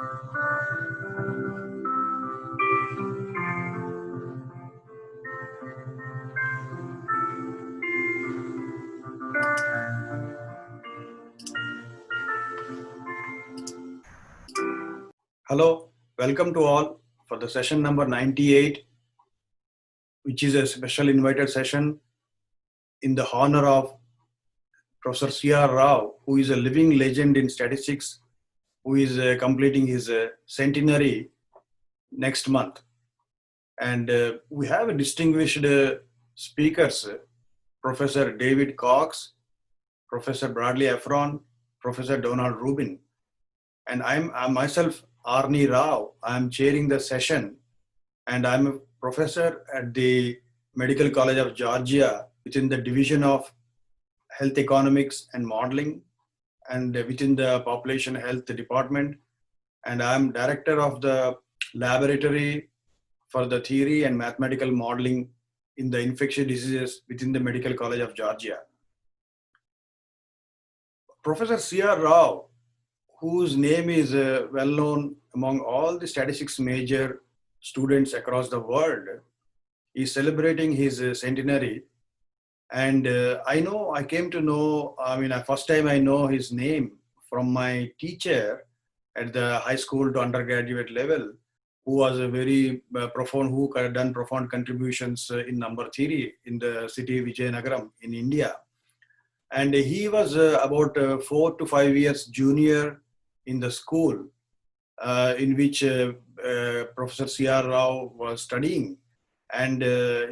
Hello, welcome to all for the session number 98, which is a special invited session in the honor of Professor C.R. Rao, who is a living legend in statistics, who is completing his centenary next month. And we have a distinguished speakers, Professor David Cox, Professor Bradley Efron, Professor Donald Rubin. And I'm myself, Arni Rao. I'm chairing the session, and I'm a professor at the Medical College of Georgia within the Division of Health Economics and Modeling, and within the Population Health Department. And I'm director of the laboratory for the theory and mathematical modeling in the infectious diseases within the Medical College of Georgia. Professor C.R. Rao, whose name is well known among all the statistics major students across the world, is celebrating his centenary. And I came to know, first time I know his name from my teacher at the high school to undergraduate level, who was a very who had done profound contributions in number theory in the city Vijayanagaram in India. And he was about 4 to 5 years junior in the school in which Professor C.R. Rao was studying. And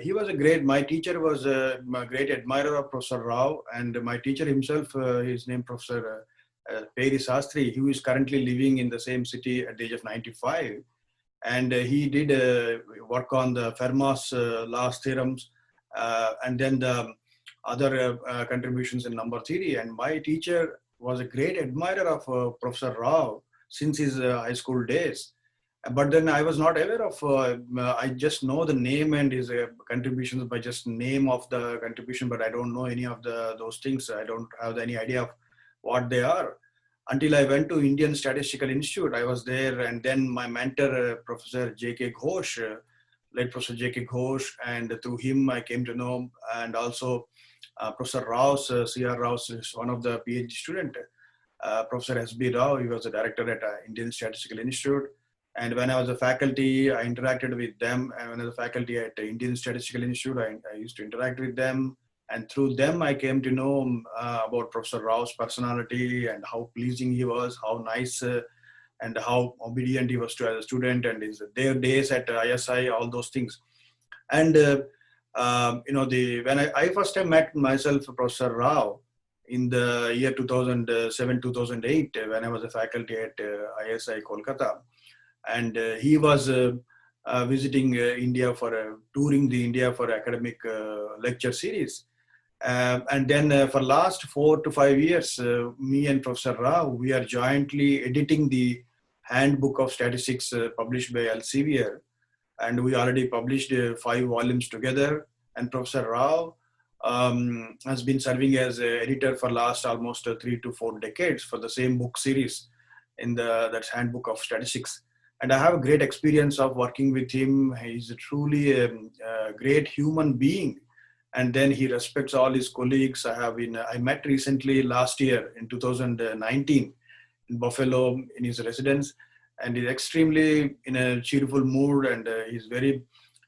he was my teacher was a great admirer of Professor Rao, and my teacher himself, his name Professor Peri Sastry, who is currently living in the same city at the age of 95. And he did work on the Fermat's last theorems, and then the other contributions in number theory. And my teacher was a great admirer of Professor Rao since his high school days. But then I was not aware of, I just know the name and his contributions by just name of the contribution, but I don't know any of those things. I don't have any idea of what they are. Until I went to Indian Statistical Institute, I was there, and then my mentor, Professor J.K. Ghosh, late Professor J.K. Ghosh, and through him I came to know, and also Professor Rao's, C.R. Rao's is one of the PhD student, Professor S.B. Rao. He was the director at Indian Statistical Institute. And when I was a faculty, I interacted with them. And when I was a faculty at the Indian Statistical Institute, I used to interact with them. And through them, I came to know about Professor Rao's personality and how pleasing he was, how nice and how obedient he was to as a student, and their days at ISI, all those things. And when I first time met myself, Professor Rao, in the year 2007-2008, when I was a faculty at ISI Kolkata, and he was visiting India touring the India for academic lecture series. And then for last 4 to 5 years, me and Professor Rao, we are jointly editing the Handbook of Statistics published by Elsevier. And we already published 5 volumes together. And Professor Rao has been serving as editor for last almost 3 to 4 decades for the same book series in that Handbook of Statistics. And I have a great experience of working with him. He's truly a great human being. And then he respects all his colleagues. I met recently last year in 2019 in Buffalo in his residence, and he's extremely in a cheerful mood, and he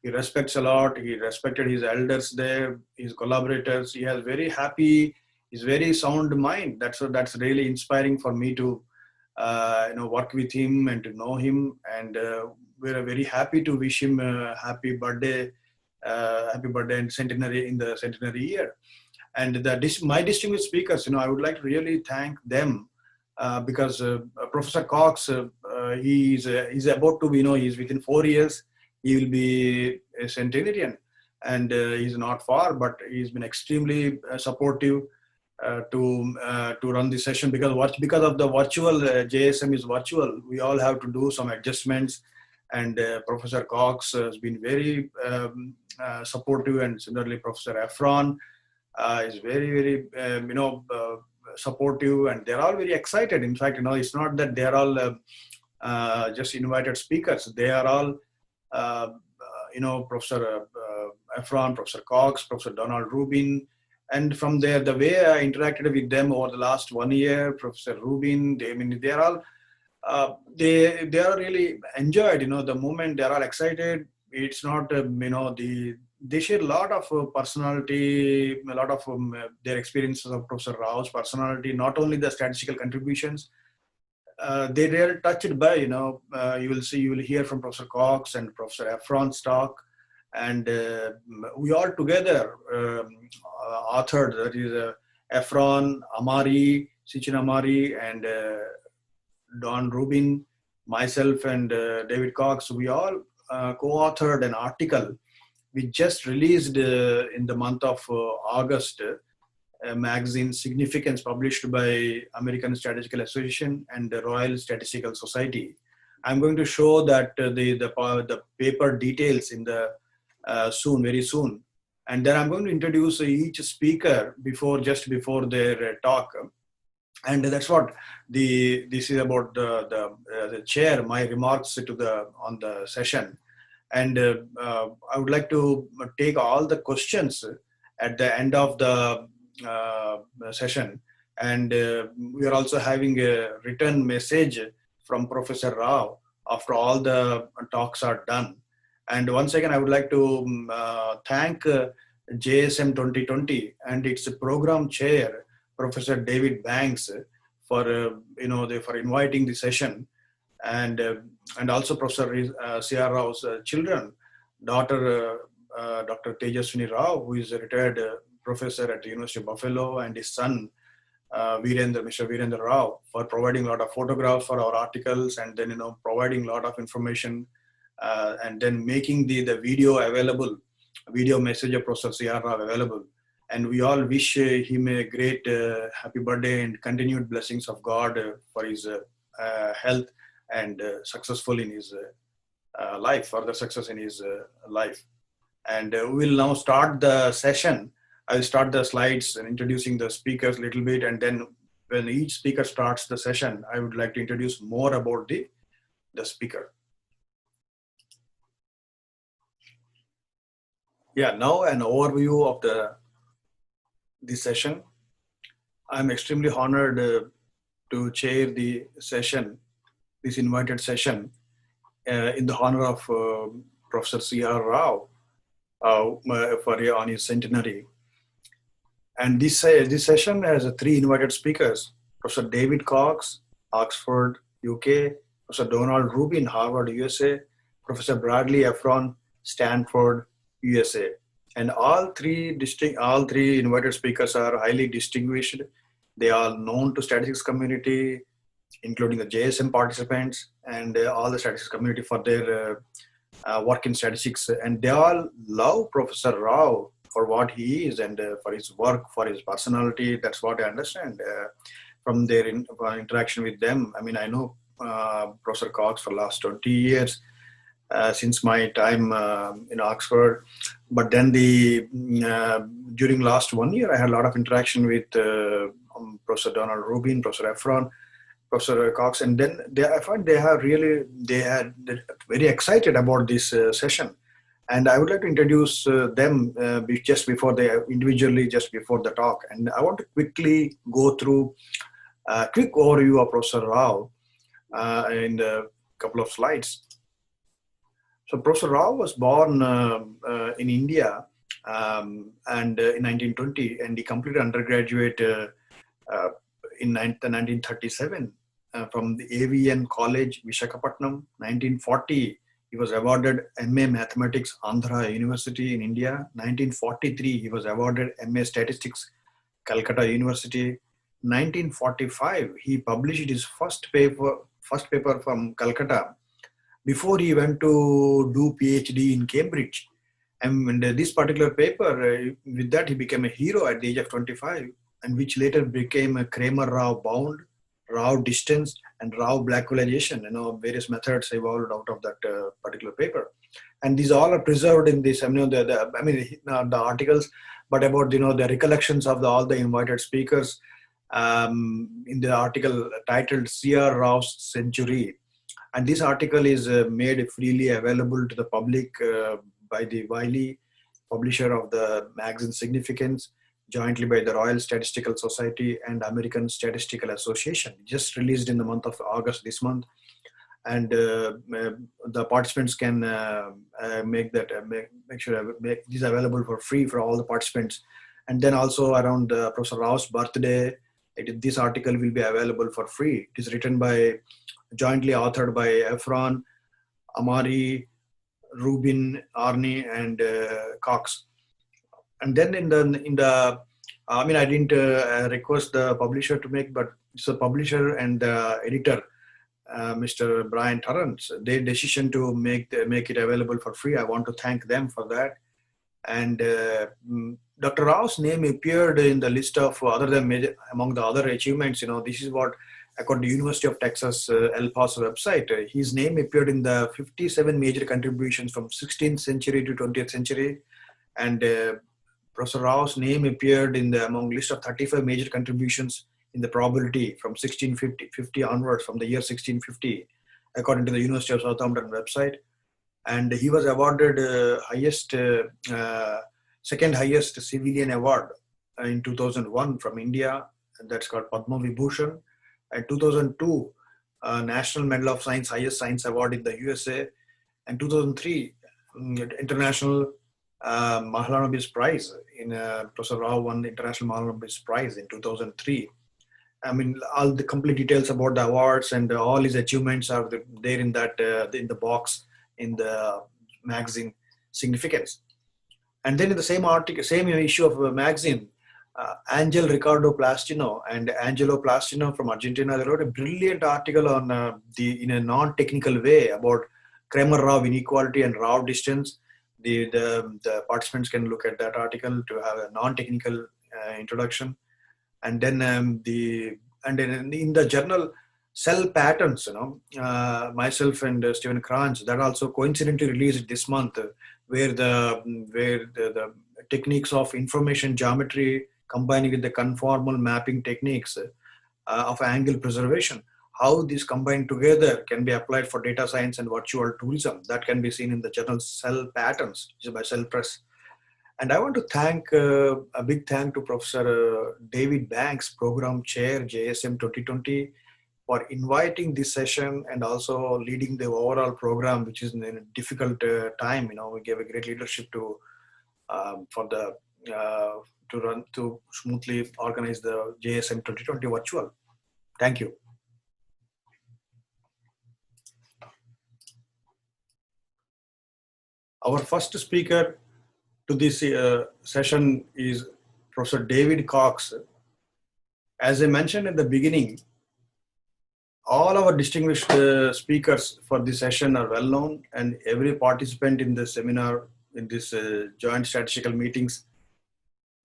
respects a lot. He respected his elders there, his collaborators. He has he's very sound mind. That's really inspiring for me to work with him and to know him. And we're very happy to wish him a happy birthday and centenary in the centenary year. And my distinguished speakers, I would like to really thank them because Professor Cox, he's about to be, he's within 4 years, he will be a centenarian, and he's not far, but he's been extremely supportive to run this session, because of the virtual JSM is virtual. We all have to do some adjustments, and Professor Cox has been very supportive, and similarly Professor Efron is very supportive, and they're all very excited. In fact, it's not that they're all just invited speakers. They are all, Professor Efron, Professor Cox, Professor Donald Rubin. And from there, the way I interacted with them over the last 1 year, Professor Rubin, they are all, they are really enjoyed, the moment. They are all excited. It's not, they share a lot of personality, a lot of their experiences of Professor Rao's personality, not only the statistical contributions. They are touched by, you will hear from Professor Cox and Professor Efron's talk, and we all together authored, that is Efron, Sichin Amari, and Don Rubin, myself, and David Cox. We all co-authored an article we just released in the month of August, a magazine Significance, published by American Statistical Association and the Royal Statistical Society. I'm going to show that the paper details in the very soon, and then I'm going to introduce each speaker just before their talk, and that's what this is about the chair. My remarks on the session, and I would like to take all the questions at the end of the session, and we are also having a written message from Professor Rao after all the talks are done. And once again, I would like to thank JSM2020 and its program chair, Professor David Banks, for for inviting the session, and also Professor C.R. Rao's children, daughter Dr. Tejaswini Rao, who is a retired professor at the University of Buffalo, and his son Mr. Virendra Rao, for providing a lot of photographs for our articles, and then providing a lot of information, and then making the video message of Professor C.R. Rao available. And we all wish him a great happy birthday and continued blessings of God for his health, and successful in his life, further success in his life. And we will now start the session. I will start the slides and introducing the speakers a little bit, and then when each speaker starts the session, I would like to introduce more about the speaker. Yeah, now an overview of this session. I'm extremely honored to chair the session, this invited session, in the honor of Professor C.R. Rao on his centenary. And this session has 3 invited speakers: Professor David Cox, Oxford, UK; Professor Donald Rubin, Harvard, USA; Professor Bradley Efron, Stanford, USA. And all three invited speakers are highly distinguished. They are known to statistics community, including the JSM participants and all the statistics community for their work in statistics. And they all love Professor Rao for what he is, and for his work, for his personality. That's what I understand from their interaction with them. I mean, I know Professor Cox for the last 20 years, since my time in Oxford. But then during last 1 year, I had a lot of interaction with Professor Donald Rubin, Professor Efron, Professor Cox, and then I find they had very excited about this session. And I would like to introduce them just before the talk. And I want to quickly go through a quick overview of Professor Rao in a couple of slides. So Professor Rao was born in India and in 1920, and he completed undergraduate in 1937 from the AVN College, Visakhapatnam. 1940, he was awarded MA Mathematics, Andhra University in India. 1943, he was awarded MA Statistics, Calcutta University. 1945, he published his first paper from Calcutta before he went to do PhD in Cambridge. And this particular paper, with that he became a hero at the age of 25, and which later became a Kramer-Rao bound, Rao distance, and Rao blackholization. Various methods evolved out of that particular paper. And these all are preserved in this, the articles, but about, the recollections of all the invited speakers in the article titled C.R. Rao's Century. And this article is made freely available to the public by the Wiley, publisher of the magazine Significance, jointly by the Royal Statistical Society and American Statistical Association, just released in the month of August this month. And the participants can make sure make these available for free for all the participants. And then also around Professor Rao's birthday, this article will be available for free. It is written by, jointly authored by Efron, Amari, Rubin, Arni, and Cox. And then I didn't request the publisher to make, but it's the publisher and the editor, Mr. Brian Torrance, their decision to make it available for free. I want to thank them for that. And Dr. Rao's name appeared in the list of among the other achievements. This is what, according to University of Texas El Paso website, his name appeared in the 57 major contributions from 16th century to 20th century. And Professor Rao's name appeared in among list of 35 major contributions in the probability from 1650 onwards, from the year 1650, according to the University of Southampton website. And he was awarded second highest civilian award in 2001 from India, and that's called Padma Vibhushan. And 2002, National Medal of Science, highest science award in the U.S.A. And 2003, International Mahalanobis Prize. Professor Rao won the International Mahalanobis Prize in 2003. I mean, all the complete details about the awards and all his achievements are there in that in the box in the magazine Significance. And then in the same article, same issue of a magazine, Angel Ricardo Plastino and Angelo Plastino from Argentina, they wrote a brilliant article on in a non-technical way about Kramer-Rao inequality and Rao distance. The participants can look at that article to have a non-technical introduction. And then in the journal Cell Patterns, myself and Stephen Kranz, that also coincidentally released this month, where the techniques of information geometry combining with the conformal mapping techniques of angle preservation, how these combined together can be applied for data science and virtual tourism. That can be seen in the journal Cell Patterns, which is by Cell Press. And I want to thank a big thank to Professor David Banks, Program Chair, JSM2020, for inviting this session and also leading the overall program, which is in a difficult time. We gave a great leadership to smoothly organize the JSM2020 virtual. Thank you. Our first speaker to this session is Professor David Cox. As I mentioned at the beginning, all our distinguished speakers for this session are well known, and every participant in the seminar, in this joint statistical meetings,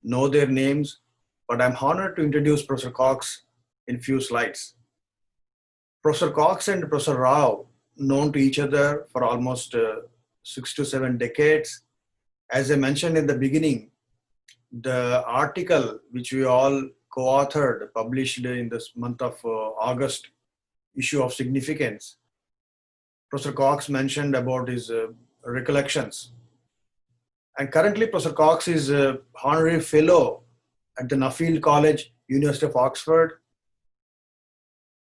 know their names. But I'm honored to introduce Professor Cox in few slides. Professor Cox and Professor Rao, known to each other for almost 6 to 7 decades. As I mentioned in the beginning, the article which we all co-authored, published in this month of August, issue of Significance, Professor Cox mentioned about his recollections. And currently Professor Cox is an honorary fellow at the Nuffield College, University of Oxford.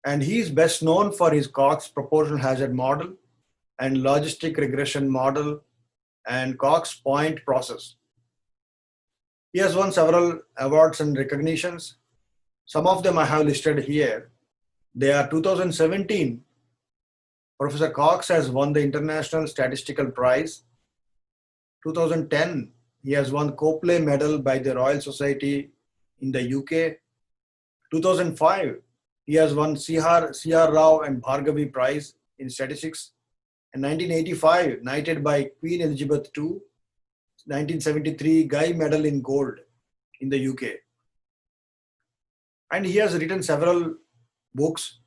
And he is best known for his Cox proportional hazard model and logistic regression model and Cox point process. He has won several awards and recognitions. Some of them I have listed here. They are 2017, Professor Cox has won the International Statistical Prize. 2010, he has won Copley Medal by the Royal Society in the UK. 2005, he has won C.R. Rao and Bhargavi Prize in Statistics. In 1985, knighted by Queen Elizabeth II. 1973, Guy Medal in Gold in the UK. And he has written several books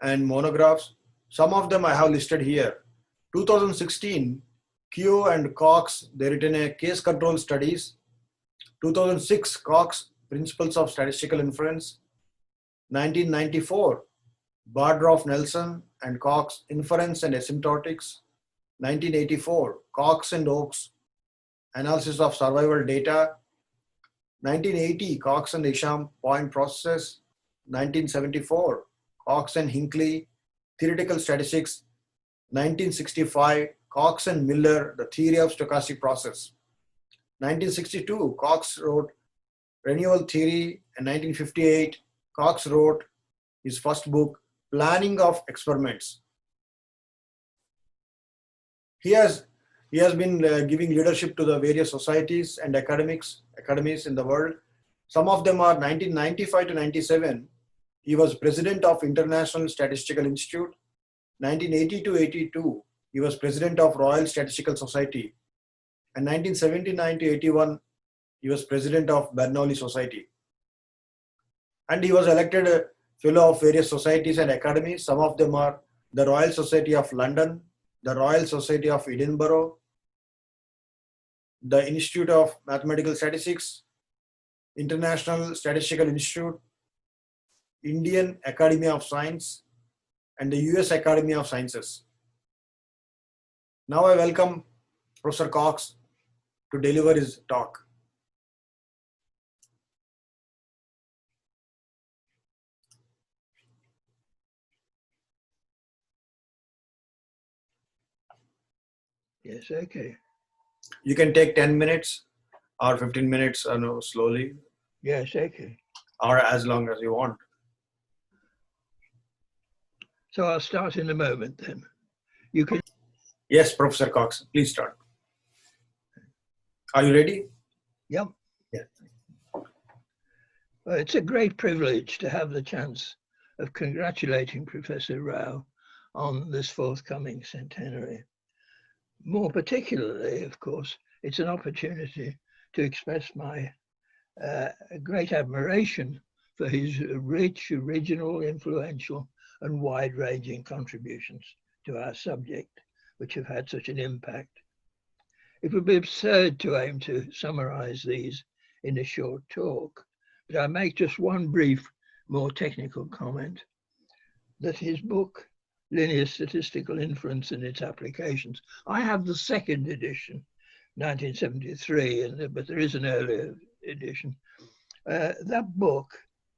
and monographs. Some of them I have listed here. 2016, Keogh and Cox, they written a case control studies. 2006, Cox, Principles of Statistical Inference. 1994, Bardroff Nelson and Cox, Inference and Asymptotics. 1984, Cox and Oakes, Analysis of Survival Data. 1980, Cox and Isham, Point Processes. 1974, Cox and Hinckley, Theoretical Statistics. 1965, Cox and Miller, The Theory of Stochastic Process. 1962, Cox wrote Renewal Theory, and 1958, Cox wrote his first book, Planning of Experiments. He has been giving leadership to the various societies and academies in the world. Some of them are 1995 to 97. He was president of International Statistical Institute. 1980 to 82, he was president of Royal Statistical Society. And 1979 to 81, he was president of Bernoulli Society. And he was elected a fellow of various societies and academies. Some of them are the Royal Society of London, the Royal Society of Edinburgh, the Institute of Mathematical Statistics, International Statistical Institute, Indian Academy of Science, and the U.S.A. Academy of Sciences. Now I welcome Professor Cox to deliver his talk. Yes, okay. You can take 10 minutes or 15 minutes, slowly. Yes, okay. Or as long as you want. So I'll start in a moment then. You can. Yes, Professor Cox, please start. Are you ready? Yep. Yeah. Well, it's a great privilege to have the chance of congratulating Professor Rao on this forthcoming centenary. More particularly, of course, it's an opportunity to express my great admiration for his rich, original, influential, and wide-ranging contributions to our subject, which have had such an impact. It would be absurd to aim to summarize these in a short talk, but I make just one brief, more technical comment, that his book, Linear Statistical Inference and Its Applications, I have the second edition, 1973, but there is an earlier edition. That book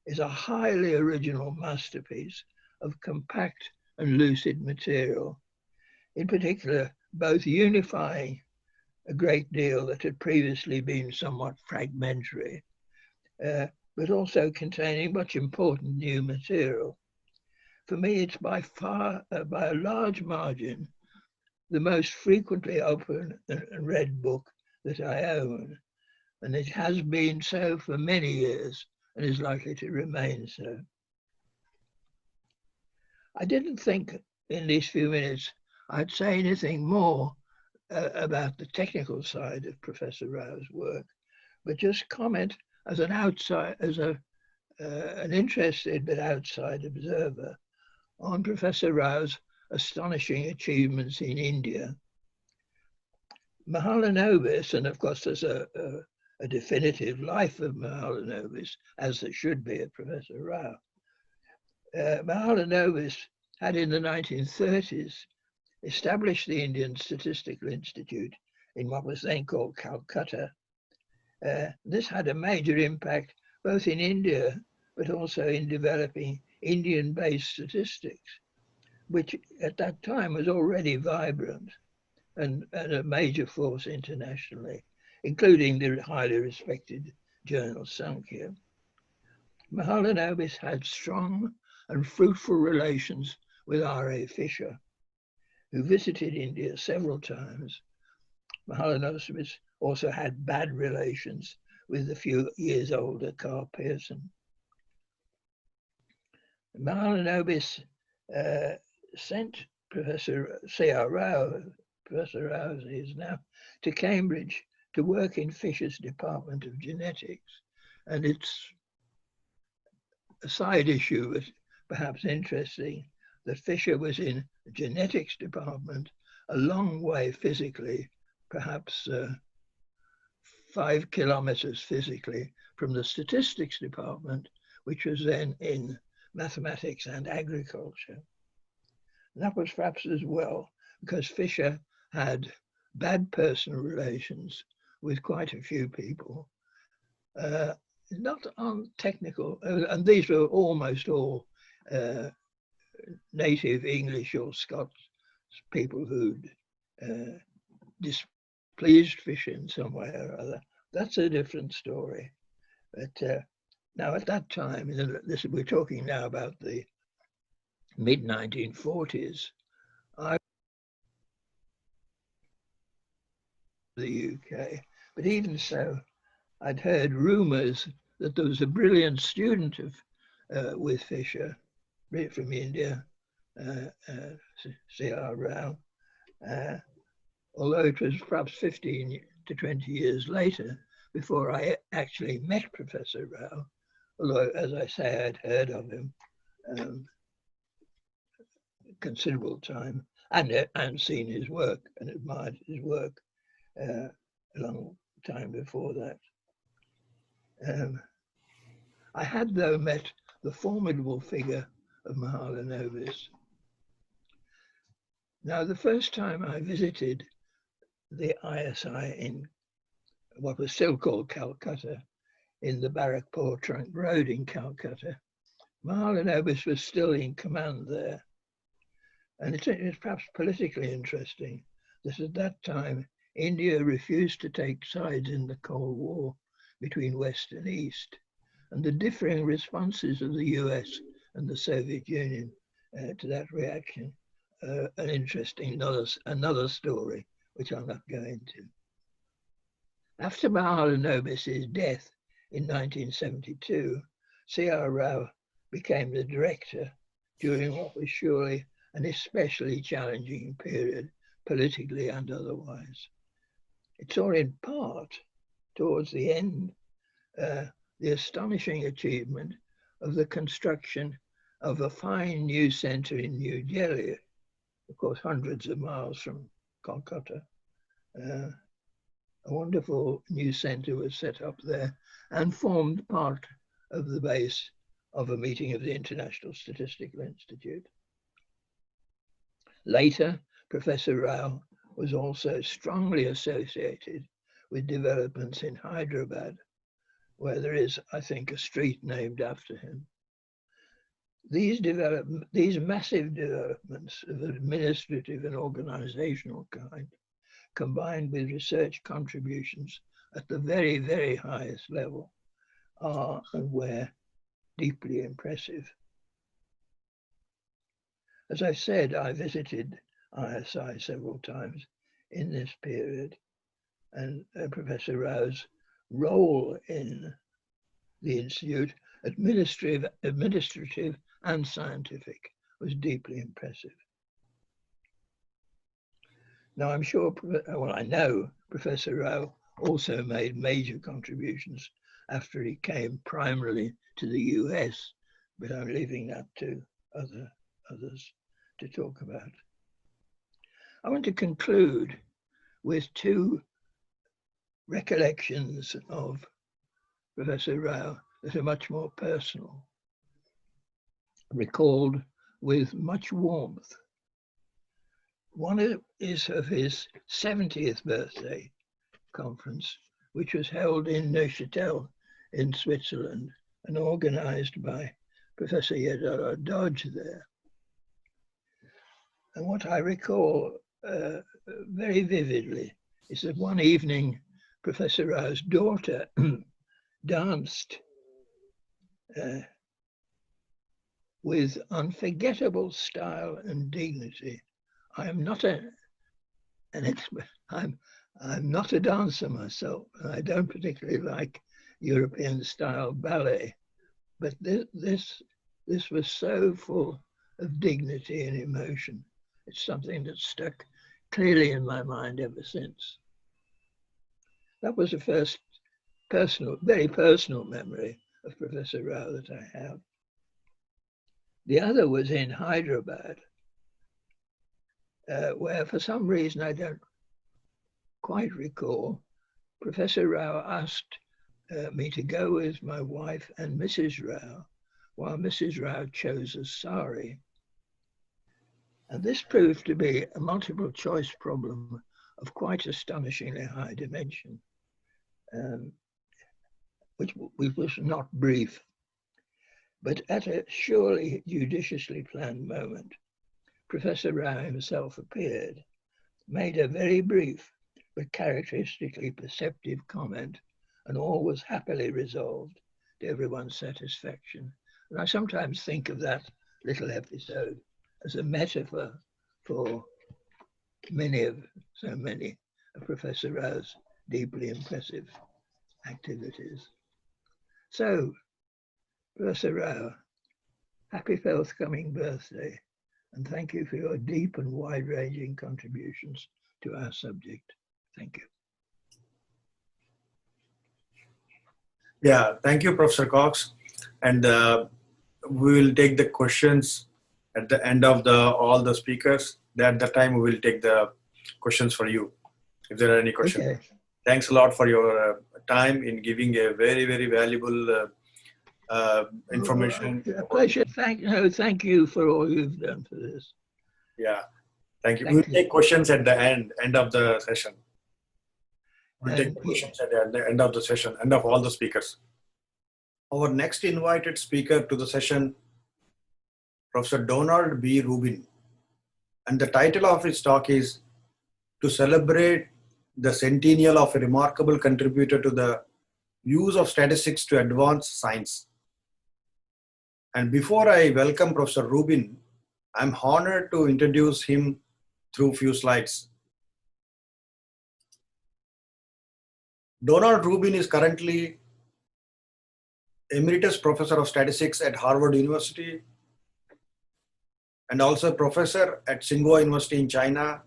is a highly original masterpiece of compact and lucid material, in particular, both unifying a great deal that had previously been somewhat fragmentary, but also containing much important new material. For me, it's by far, by a large margin, the most frequently opened and read book that I own. And it has been so for many years and is likely to remain so. I didn't think in these few minutes I'd say anything more about the technical side of Professor Rao's work, but just comment as an an interested but outside observer on Professor Rao's astonishing achievements in India. Mahalanobis, and of course there's a definitive life of Mahalanobis, as there should be of Professor Rao. Mahalanobis had in the 1930s established the Indian Statistical Institute in what was then called Calcutta. This had a major impact both in India, but also in developing Indian-based statistics, which at that time was already vibrant and a major force internationally, including the highly respected journal Sankhya. Mahalanobis had strong and fruitful relations with R.A. Fisher, who visited India several times. Mahalanobis also had bad relations with the few years older Carl Pearson. Mahalanobis sent Professor C.R. Rao, Professor Rao as he is now, to Cambridge to work in Fisher's Department of Genetics. And it's a side issue, but perhaps interesting, that Fisher was in the genetics department a long way physically, perhaps 5 kilometers physically from the statistics department, which was then in mathematics and agriculture. That was perhaps as well because Fisher had bad personal relations with quite a few people, not on technical, and these were almost all native English or Scots people who'd displeased Fisher in some way or other. That's a different story. But now at that time, we're talking now about the mid-1940s, I the UK, but even so, I'd heard rumours that there was a brilliant student with Fisher from India, C.R. Rao, although it was perhaps 15 to 20 years later before I actually met Professor Rao, although, as I say, I'd heard of him considerable time and seen his work and admired his work a long time before that. I had, though, met the formidable figure of Mahalanobis. Now, the first time I visited the ISI in what was still called Calcutta, in the Barakpur Trunk Road in Calcutta, Mahalanobis was still in command there. And it's perhaps politically interesting that at that time, India refused to take sides in the Cold War between West and East, and the differing responses of the US and the Soviet Union to that reaction, an interesting another story, which I'll not go into. After Mahalanobis' death in 1972, C.R. Rao became the director during what was surely an especially challenging period, politically and otherwise. It saw in part, towards the end, the astonishing achievement of the construction of a fine new centre in New Delhi, of course, hundreds of miles from Calcutta. A wonderful new centre was set up there and formed part of the base of a meeting of the International Statistical Institute. Later, Professor Rao was also strongly associated with developments in Hyderabad, where there is, I think, a street named after him. These massive developments of administrative and organizational kind, combined with research contributions at the very, very highest level, are and were deeply impressive. As I said, I visited ISI several times in this period, and Professor Rao's role in the Institute, administrative and scientific, was deeply impressive. Now, I'm sure, well, I know Professor Rao also made major contributions after he came primarily to the US, but I'm leaving that to others to talk about. I want to conclude with two recollections of Professor Rao that are much more personal, recalled with much warmth. One is of his 70th birthday conference, which was held in Neuchâtel in Switzerland and organized by Professor Yedara Dodge there. And what I recall very vividly is that one evening, Professor Rao's daughter danced with unforgettable style and dignity. I'm not an expert. I'm not a dancer myself, and I don't particularly like European style ballet. But this was so full of dignity and emotion. It's something that stuck clearly in my mind ever since. That was the first very personal memory of Professor Rao that I have. The other was in Hyderabad, where for some reason I don't quite recall, Professor Rao asked me to go with my wife and Mrs. Rao, while Mrs. Rao chose a sari. And this proved to be a multiple choice problem of quite astonishingly high dimension, which was not brief. But at a surely judiciously planned moment, Professor Rao himself appeared, made a very brief but characteristically perceptive comment, and all was happily resolved to everyone's satisfaction. And I sometimes think of that little episode as a metaphor for so many of Professor Rao's deeply impressive activities. So, Professor Rao, happy forthcoming birthday, and thank you for your deep and wide-ranging contributions to our subject. Thank you. Yeah, thank you, Professor Cox. And we will take the questions at the end of all the speakers. At that time, we will take the questions for you, if there are any questions. Okay. Thanks a lot for your time in giving a very, very valuable information. A pleasure. Thank you for all you've done for this. Yeah, thank you. Thank We'll you. take questions at the end of the session. We'll take questions at the end of the session, end of all the speakers. Our next invited speaker to the session, Professor Donald B. Rubin. And the title of his talk is to celebrate the centennial of a remarkable contributor to the use of statistics to advance science. And before I welcome Professor Rubin, I'm honored to introduce him through few slides. Donald Rubin is currently Emeritus Professor of Statistics at Harvard University and also Professor at Tsinghua University in China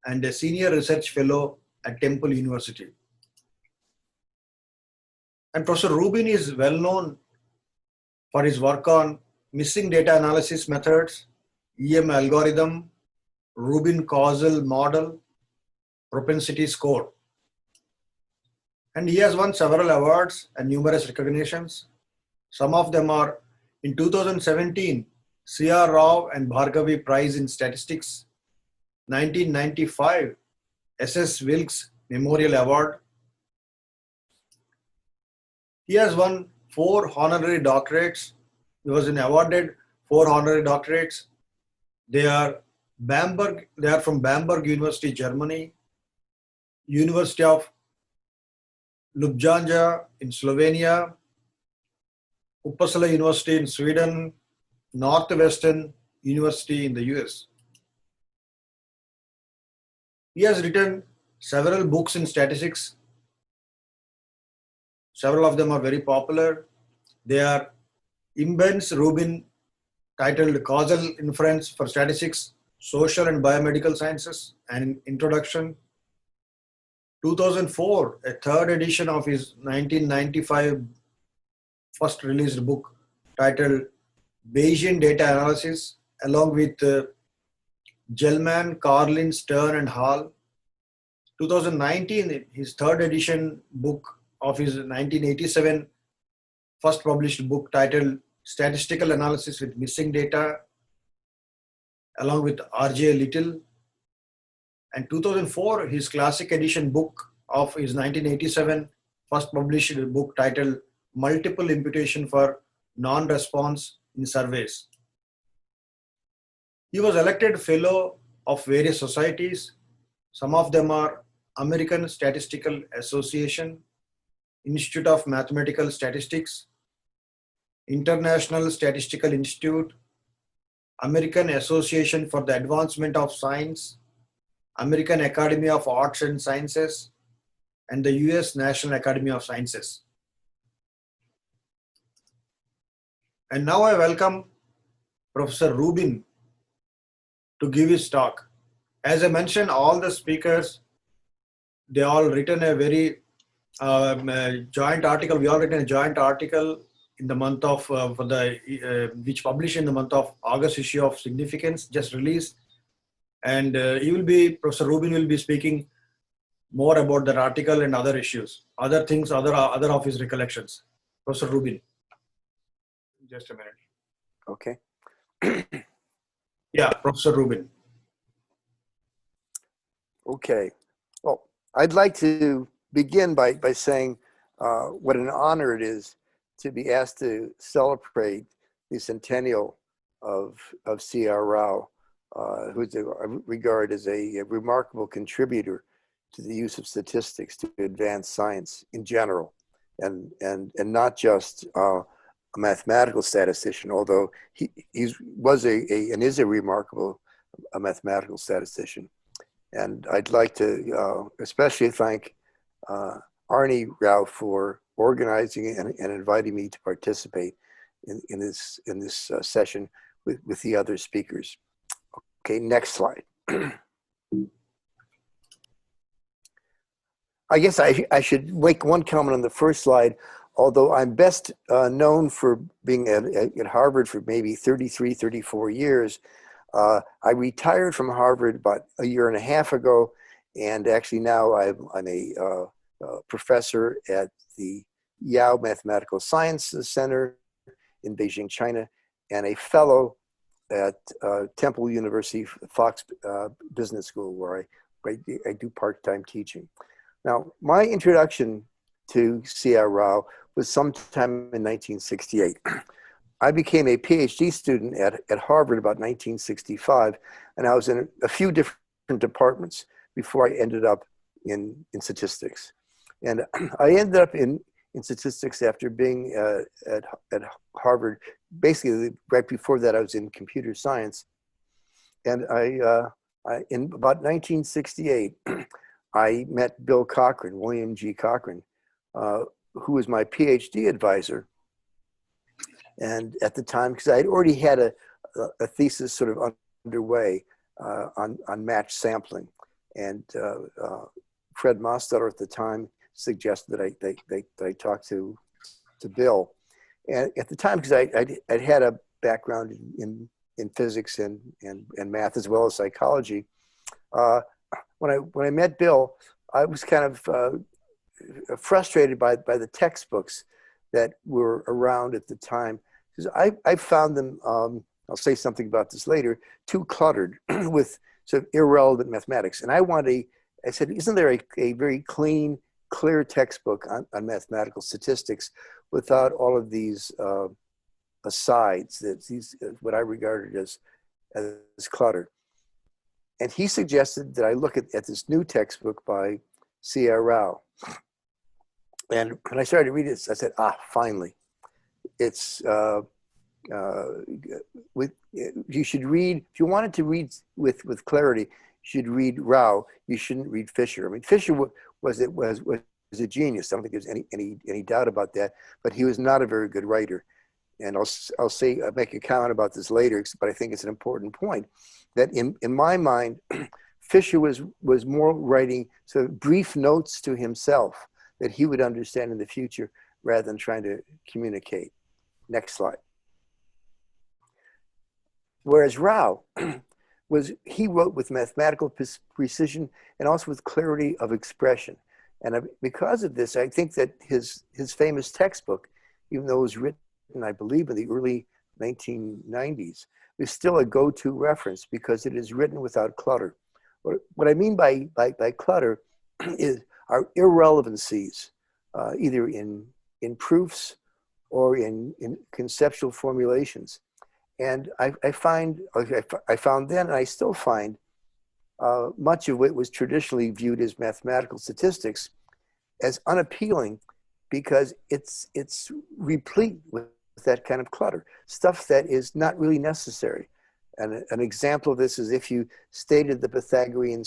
and a Senior Research Fellow at Temple University. And Professor Rubin is well known for his work on missing data analysis methods, EM algorithm, Rubin causal model, propensity score. And he has won several awards and numerous recognitions. Some of them are in 2017, C.R. Rao and Bhargavi Prize in Statistics, 1995, S.S. Wilkes Memorial Award. He has won 4 honorary doctorates. He was awarded 4 honorary doctorates. They are from Bamberg University, Germany, University of Ljubljana in Slovenia, Uppsala University in Sweden, Northwestern University in the US. He has written several books in statistics. Several of them are very popular. They are Imbens Rubin, titled Causal Inference for Statistics, Social and Biomedical Sciences, and Introduction. 2004, a third edition of his 1995 first released book titled Bayesian Data Analysis, along with Gell-Mann, Carlin, Stern, and Hall. 2019, his third edition book of his 1987 first published book titled Statistical Analysis with Missing Data, along with R.J. Little. And 2004, his classic edition book of his 1987 first published book titled Multiple Imputation for Non-Response in Surveys. He was elected fellow of various societies. Some of them are American Statistical Association, Institute of Mathematical Statistics, International Statistical Institute, American Association for the Advancement of Science, American Academy of Arts and Sciences, and the U.S. National Academy of Sciences. And now I welcome Professor Rubin to give his talk. As I mentioned, all the speakers, they all written a very joint article. We all written a joint article in the month of, which published in the month of August issue of Significance, just released. And Professor Rubin will be speaking more about that article and other issues, other things, other of his recollections. Professor Rubin, just a minute. Okay. Yeah, Professor Rubin. Okay. Well, I'd like to begin by saying what an honor it is to be asked to celebrate the centennial of C.R. Rao, who I regard as a remarkable contributor to the use of statistics to advance science in general, and not just a mathematical statistician, although he was and is a remarkable mathematical statistician. And I'd like to especially thank Arni Rao for organizing and inviting me to participate in this session with the other speakers. Okay, next slide. I guess I should make one comment on the first slide. Although I'm best known for being at Harvard for maybe 33, 34 years, I retired from Harvard about a year and a half ago, and actually now I'm a professor at the U.S.A. Mathematical Sciences Center in Beijing, China, and a fellow at Temple University Fox Business School, where I do part-time teaching. Now, my introduction to C.R. Rao was sometime in 1968. I became a PhD student at Harvard about 1965, and I was in a few different departments before I ended up in statistics. And I ended up in statistics after being at Harvard. Basically, right before that, I was in computer science. And in about 1968, I met Bill Cochran, William G. Cochran, who was my PhD advisor. And at the time, because I had already had a thesis sort of underway on match sampling, and Fred Mosteller at the time suggested that I talk to Bill. And at the time, because I'd had a background in physics and math as well as psychology, when I met Bill, I was kind of frustrated by the textbooks that were around at the time, because I found them, I'll say something about this later, too cluttered with sort of irrelevant mathematics. And I said, isn't there a very clean, clear textbook on mathematical statistics without all of these asides, what I regarded as clutter? And he suggested that I look at this new textbook by C.R. Rao. And when I started to read it, I said, finally. It's, you should read, if you wanted to read with clarity, you should read Rao, you shouldn't read Fisher. I mean, Fisher was a genius. I don't think there's any doubt about that, but he was not a very good writer. And I'll make a comment about this later, but I think it's an important point, that in my mind, Fisher was more writing sort of brief notes to himself that he would understand in the future rather than trying to communicate. Next slide. Whereas Rao he wrote with mathematical precision and also with clarity of expression. And because of this, I think that his famous textbook, even though it was written, I believe, in the early 1990s, is still a go-to reference because it is written without clutter. What I mean by clutter are irrelevancies, either in proofs or in conceptual formulations. And I found then, and I still find, much of what was traditionally viewed as mathematical statistics as unappealing because it's replete with that kind of clutter, stuff that is not really necessary. And an example of this is if you stated the Pythagorean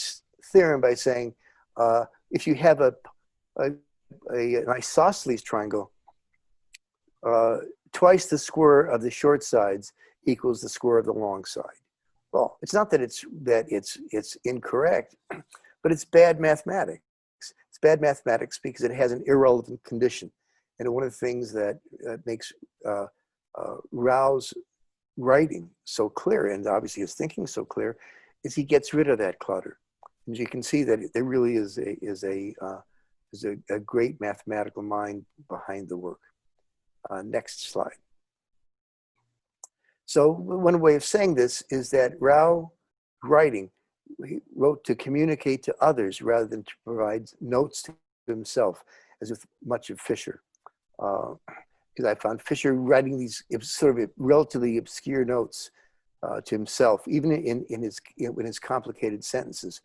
theorem by saying, if you have an isosceles triangle, twice the square of the short sides equals the square of the long side. Well, it's not that it's incorrect, but it's bad mathematics. It's bad mathematics because it has an irrelevant condition. And one of the things that makes Rao's writing so clear, and obviously his thinking so clear, is he gets rid of that clutter. And you can see that there really is a great mathematical mind behind the work. Next slide. So one way of saying this is that Rao writing, he wrote to communicate to others rather than to provide notes to himself, as with much of Fisher. Because I found Fisher writing these sort of relatively obscure notes to himself, even in his complicated sentences,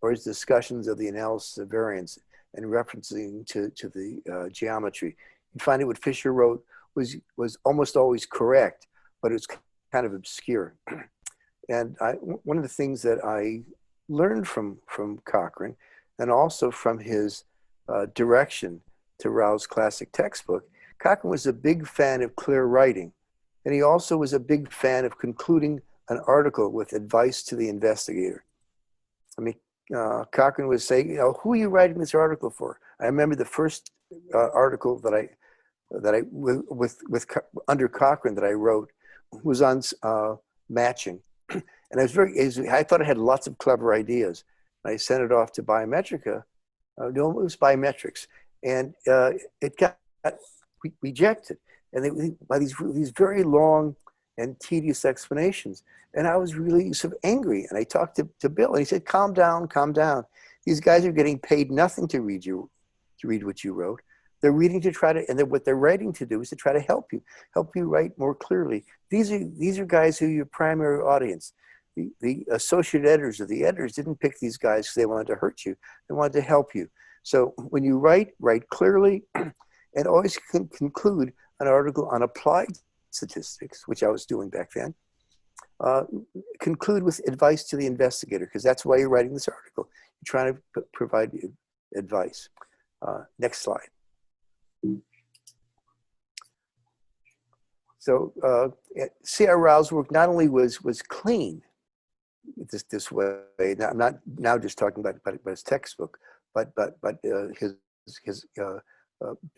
or his discussions of the analysis of variance and referencing to the geometry. You find it what Fisher wrote was almost always correct, but it's kind of obscure. And one of the things that I learned from Cochrane, and also from his direction to Rao's classic textbook, Cochrane was a big fan of clear writing. And he also was a big fan of concluding an article with advice to the investigator. I mean, Cochrane would say, you know, who are you writing this article for? I remember the first article that I under Cochrane that I wrote was on matching. And I thought it had lots of clever ideas. I sent it off to Biometrica. No, it was Biometrics. And it got rejected. And by these very long and tedious explanations. And I was really sort of angry. And I talked to Bill, and he said, calm down, calm down. These guys are getting paid nothing to read what you wrote. They're reading to try to, and what they're writing to do is to try to help you write more clearly. These are guys who are your primary audience. The associate editors or the editors didn't pick these guys because they wanted to hurt you. They wanted to help you. So when you write clearly, and always conclude an article on applied statistics, which I was doing back then. Conclude with advice to the investigator, because that's why you're writing this article. You're trying to provide advice. Next slide. So C.R. Rao's work not only was clean this way. I'm not now just talking about his textbook, but his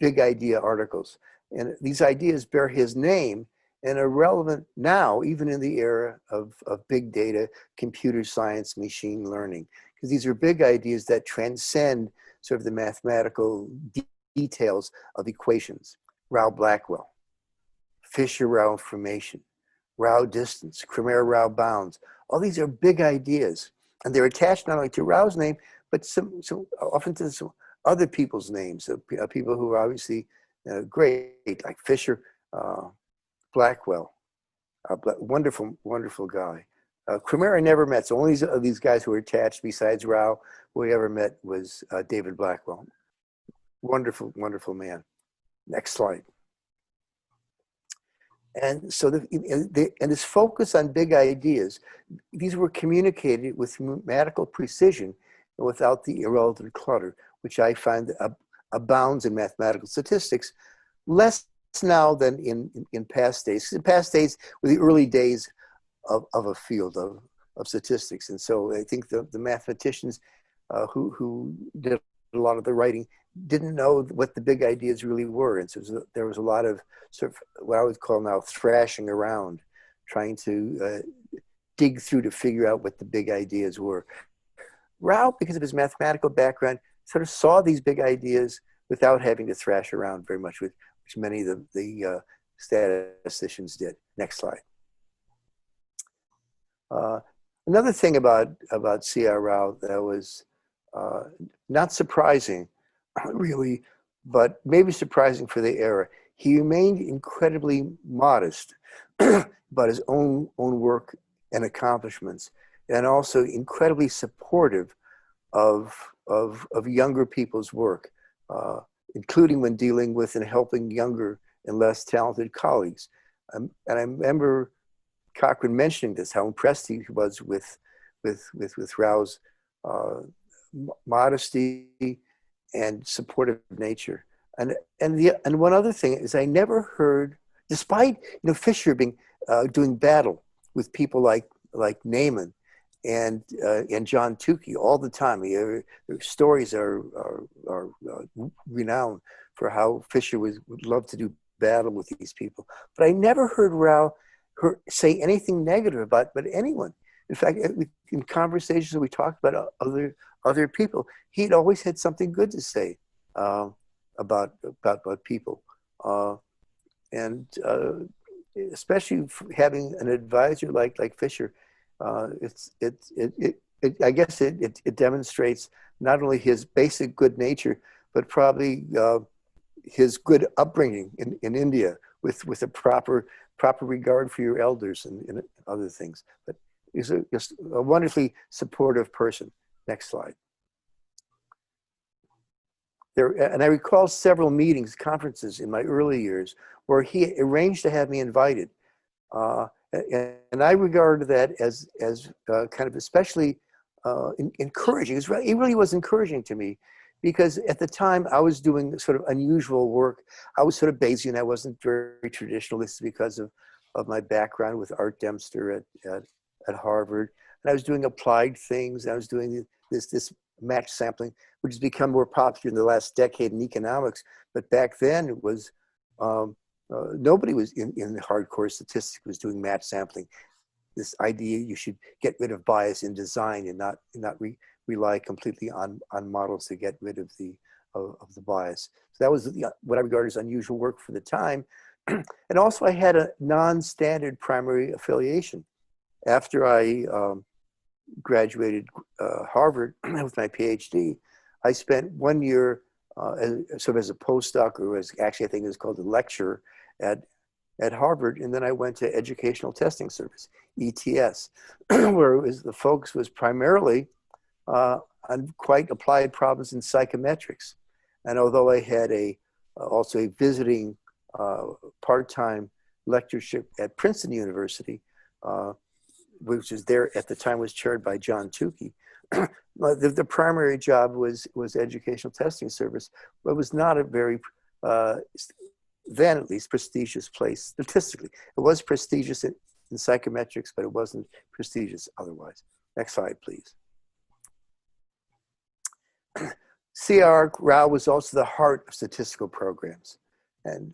big idea articles, and these ideas bear his name and are relevant now, even in the era of big data, computer science, machine learning, because these are big ideas that transcend sort of the mathematical details of equations. Rao-Blackwell, Fisher-Rao information, Rao distance, Cramér-Rao bounds. All these are big ideas, and they're attached not only to Rao's name, but so often to some other people's names, people who are obviously great, like Fisher, Blackwell, wonderful, wonderful guy. Cramér I never met, so only these guys who were attached besides Rao who I ever met was David Blackwell. Wonderful, wonderful man. Next slide. And so and this focus on big ideas, these were communicated with mathematical precision and without the irrelevant clutter, which I find abounds in mathematical statistics, less now than in past days. In past days were the early days of a field of statistics. And so I think the mathematicians who did a lot of the writing didn't know what the big ideas really were. And so there was a lot of sort of what I would call now thrashing around, trying to dig through to figure out what the big ideas were. Rao, because of his mathematical background, sort of saw these big ideas without having to thrash around very much, which many of the statisticians did. Next slide. Another thing about C.R. Rao that was not surprising, really, but maybe surprising for the era. He remained incredibly modest about his own work and accomplishments, and also incredibly supportive of younger people's work, including when dealing with and helping younger and less talented colleagues. And I remember Cochrane mentioning this, how impressed he was with Rao's modesty and supportive nature. And one other thing is, I never heard, despite Fisher being doing battle with people like Neyman and John Tukey all the time. Their stories are renowned for how Fisher would love to do battle with these people. But I never heard Rao say anything negative about anyone. In fact, in conversations we talked about other people, he'd always had something good to say about people. And especially having an advisor like Fisher, I guess it demonstrates not only his basic good nature, but probably his good upbringing in India with a proper regard for your elders and other things. But he's just a wonderfully supportive person. Next slide. And I recall several meetings, conferences in my early years where he arranged to have me invited. And I regarded that as kind of especially encouraging. It really was encouraging to me, because at the time I was doing sort of unusual work. I was sort of Bayesian. I wasn't very traditional. This is because of my background with Art Dempster at Harvard. And I was doing applied things. I was doing this match sampling, which has become more popular in the last decade in economics. But back then it was, nobody was in hardcore statistics was doing match sampling. This idea you should get rid of bias in design and not rely completely on models to get rid of the bias. So that was what I regard as unusual work for the time. And also I had a non-standard primary affiliation. After I graduated Harvard with my PhD, I spent 1 year sort of as a postdoc, or as actually I think it was called a lecturer at Harvard, and then I went to Educational Testing Service, ETS, where the focus was primarily on quite applied problems in psychometrics. And although I had also a visiting part-time lectureship at Princeton University, which is there at the time was chaired by John Tukey, the primary job was Educational Testing Service, but it was not a very then at least prestigious place statistically. It was prestigious in psychometrics, but it wasn't prestigious otherwise. Next slide, please. C.R. Rao was also the heart of statistical programs. And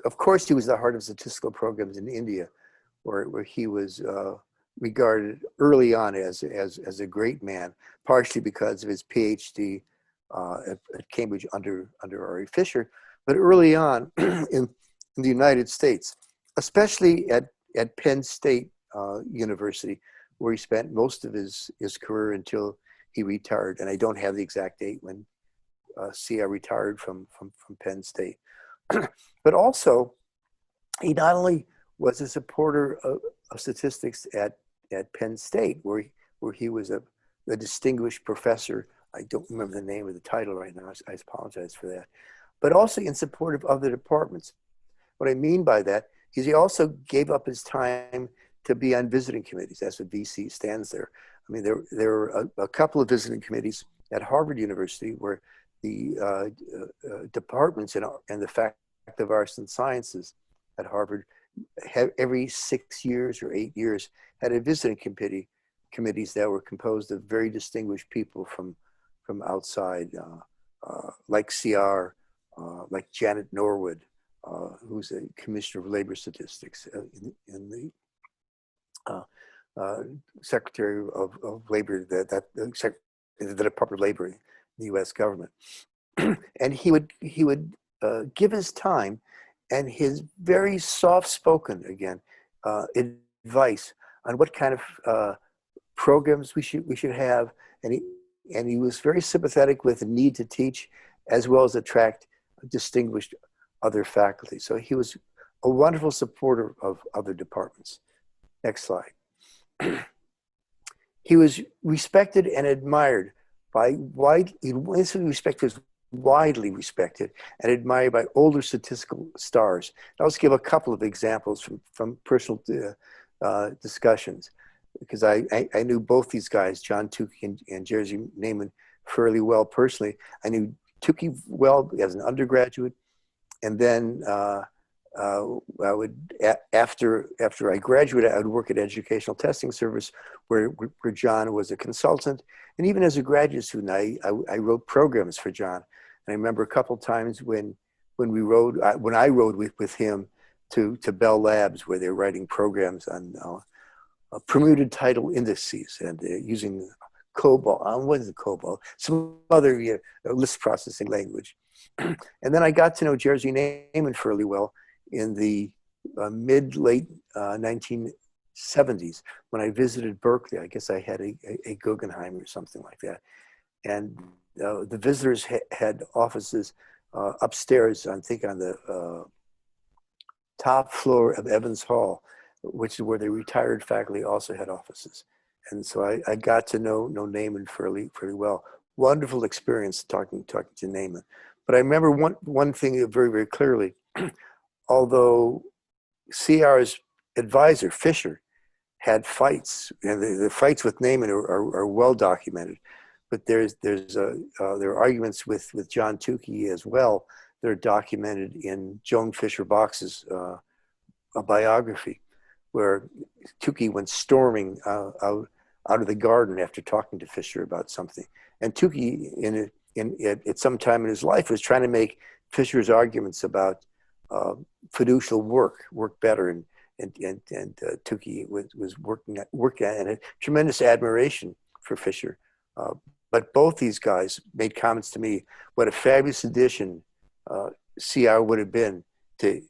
of course, he was the heart of statistical programs in India, where he was regarded early on as a great man, partially because of his PhD at Cambridge under Ari Fisher. But early on in the United States, especially at Penn State University, where he spent most of his career until he retired. And I don't have the exact date when C.R. retired from Penn State. But also, he not only was a supporter of statistics at Penn State, where he was a distinguished professor. I don't remember the name of the title right now. I apologize for that. But also in support of other departments. What I mean by that is he also gave up his time to be on visiting committees. That's what VC stands there. I mean, there were a couple of visiting committees at Harvard University where the departments and the Faculty of Arts and Sciences at Harvard every 6 years or 8 years had a visiting committees that were composed of very distinguished people from outside, like CR, like Janet Norwood, who's a commissioner of labor statistics in the Secretary of Labor, the Department of Labor in the U.S. government. And he would give his time and his very soft-spoken, again, advice on what kind of programs we should have, and he was very sympathetic with the need to teach, as well as attract distinguished other faculty. So he was a wonderful supporter of other departments. Next slide. He was respected and admired by widely respected and admired by older statistical stars. I'll just give a couple of examples from personal discussions, because I knew both these guys, John Tukey and Jerzy Neyman, fairly well personally. I knew Tukey well as an undergraduate, and then I would, after I graduated, I would work at Educational Testing Service, where John was a consultant. And even as a graduate student, I wrote programs for John. And I remember a couple times when I rode with him to Bell Labs, where they're writing programs on permuted title indices and using COBOL. What is it, COBOL? Some other list processing language. And then I got to know Jerzy Neyman fairly well in the mid-late 1970s when I visited Berkeley. I guess I had a Guggenheim or something like that. And the visitors had offices upstairs, I think on the top floor of Evans Hall, which is where the retired faculty also had offices. And so I got to know Naaman fairly well. Wonderful experience talking to Naaman. But I remember one thing very, very clearly. Although CR's advisor, Fisher, had fights, and the fights with Naaman are well documented. But there are arguments with John Tukey as well. They're documented in Joan Fisher Box's a biography, where Tukey went storming out of the garden after talking to Fisher about something. And Tukey, at some time in his life, was trying to make Fisher's arguments about fiducial work better, and Tukey was working at and had tremendous admiration for Fisher. But both these guys made comments to me what a fabulous addition CR would have been to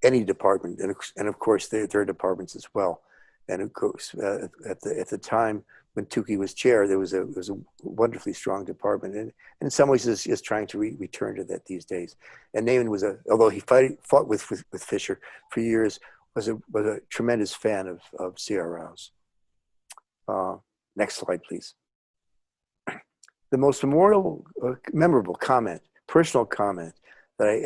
any department, and of course their departments as well. And of course, at the time when Tukey was chair, there was a wonderfully strong department, and in some ways is trying to return to that these days. And Naaman was although he fought with Fisher for years, was a tremendous fan of C.R. Rao's. Next slide, please. The most memorable comment, personal comment that I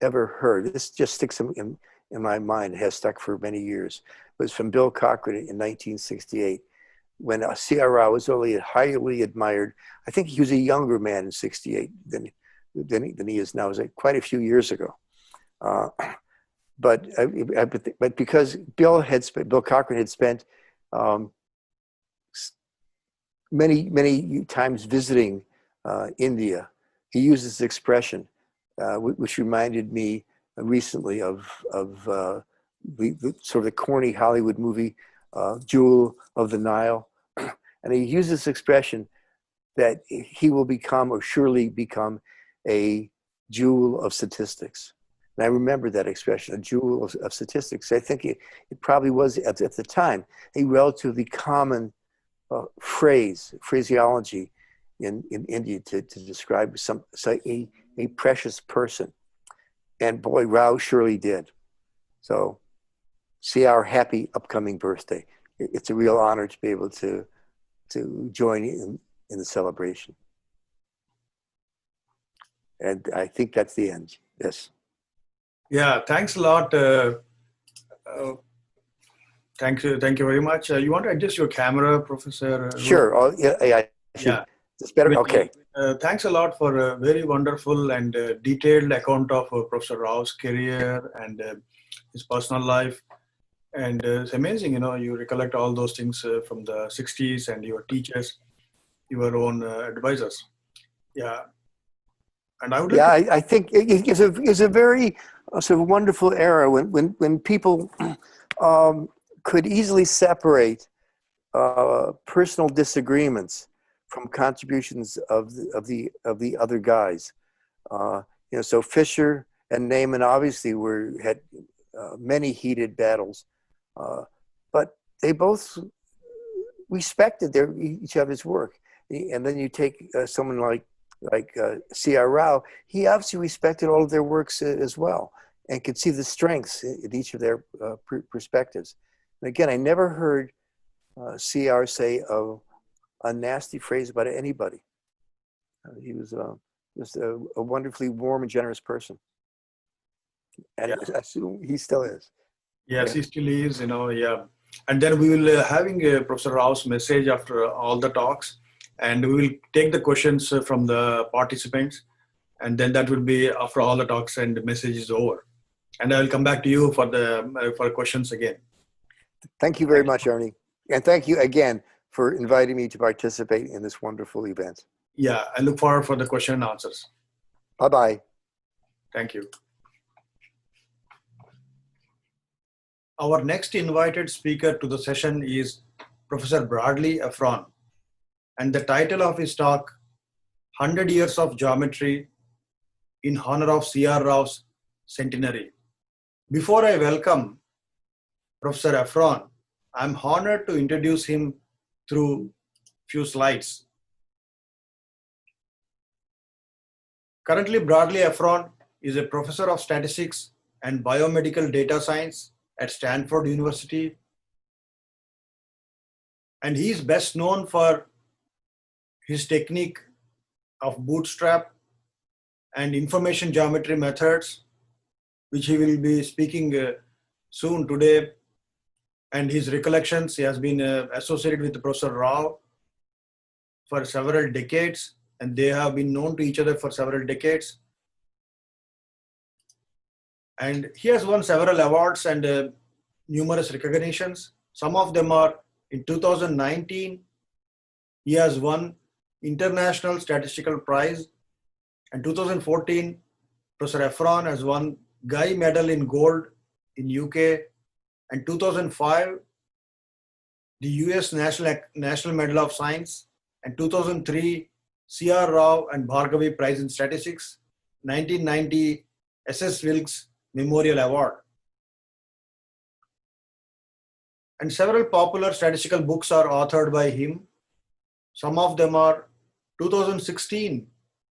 ever heard, this just sticks in my mind, has stuck for many years, was from Bill Cochran in 1968, when C.R. Rao was only highly admired. I think he was a younger man in 68 than he is now. It was quite a few years ago. But because Bill Cochran had spent many times visiting India, he used this expression, which reminded me recently of the sort of the corny Hollywood movie Jewel of the Nile. And he used this expression that he will become, or surely become, a jewel of statistics. And I remember that expression, a jewel of statistics. I think it probably was at the time a relatively common phraseology in India to describe a precious person. And boy, Rao surely did. So see our happy upcoming birthday. It's a real honor to be able to join in the celebration. And I think that's the end. Yes. Yeah, thanks a lot. Thank you very much. You want to adjust your camera, Professor? Sure. Yeah. It's better. Okay. Thanks a lot for a very wonderful and detailed account of Professor Rao's career and his personal life. And it's amazing, you recollect all those things from the 60s and your teachers, your own advisors. Yeah. And I would like I think it's a very sort of wonderful era when people could easily separate personal disagreements from contributions of the other guys. So Fisher and Naaman obviously had many heated battles, but they both respected each other's work. And then you take someone like C.R. Rao, he obviously respected all of their works as well, and could see the strengths in each of their perspectives. And again, I never heard C.R. say a nasty phrase about anybody. He was just a wonderfully warm and generous person. And I assume he still is. Yes, he still is, yeah. And then we will having Professor Rao's message after all the talks, and we will take the questions from the participants, and then that will be after all the talks and the message is over. And I will come back to you for questions again. Thank you very much, Arni. And thank you again for inviting me to participate in this wonderful event. Yeah, I look forward for the question and answers. Bye-bye. Thank you. Our next invited speaker to the session is Professor Bradley Efron, and the title of his talk, 100 Years of Geometry in honor of C.R. Rao's Centenary. Before I welcome Professor Efron, I'm honored to introduce him through few slides. Currently, Bradley Efron is a professor of statistics and biomedical data science at Stanford University. And he is best known for his technique of bootstrap and information geometry methods, which he will be speaking soon today. And his recollections, he has been associated with Professor Rao for several decades, and they have been known to each other for several decades. And he has won several awards and numerous recognitions. Some of them are in 2019, he has won International Statistical Prize, and 2014, Professor Efron has won Guy Medal in Gold in UK, and 2005, the US National Medal of Science, and 2003, C.R. Rao and Bhargavi Prize in Statistics, 1990, S.S. Wilkes Memorial Award. And several popular statistical books are authored by him. Some of them are 2016,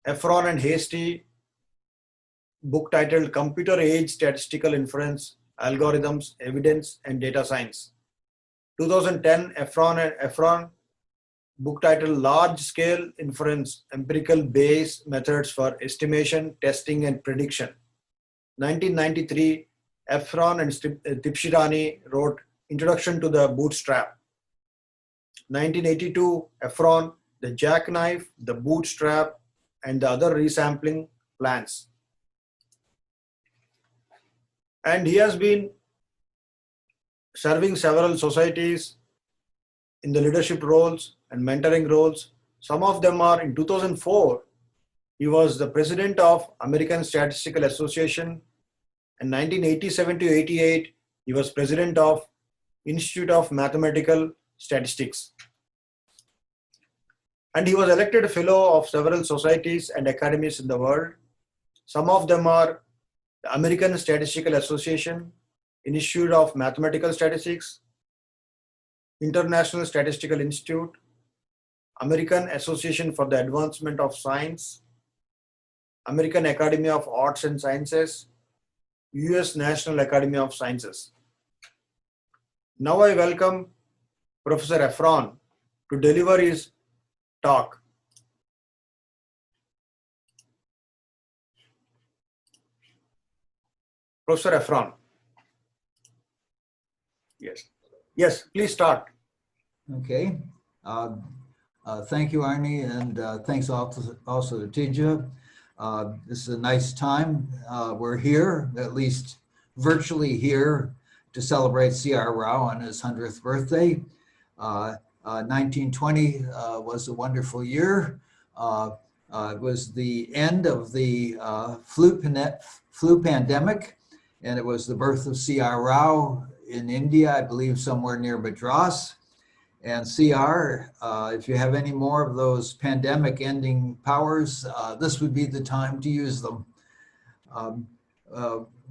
Efron and Hasty book titled Computer Age Statistical Inference, Algorithms, Evidence, and Data Science. 2010, Efron book titled Large Scale Inference, Empirical Bayes Methods for Estimation, Testing, and Prediction. 1993, Efron and Tipshirani wrote Introduction to the Bootstrap. 1982, Efron, The Jackknife, The Bootstrap, and the Other Resampling Plans. And he has been serving several societies in the leadership roles and mentoring roles. Some of them are in 2004, he was the president of American Statistical Association. In 1987 to 88, he was president of Institute of Mathematical Statistics. And he was elected a fellow of several societies and academies in the world. Some of them are the American Statistical Association, Institute of Mathematical Statistics, International Statistical Institute, American Association for the Advancement of Science, American Academy of Arts and Sciences, U.S. National Academy of Sciences. Now I welcome Professor Efron to deliver his talk. Professor Efron. Yes. Yes, please start. Okay. Thank you, Arni, and thanks also to Tija. This is a nice time. We're here, at least virtually here, to celebrate C.R. Rao on his 100th birthday. 1920 was a wonderful year. It was the end of the flu pandemic, and it was the birth of C.R. Rao in India, I believe somewhere near Madras. And CR, if you have any more of those pandemic ending powers, this would be the time to use them.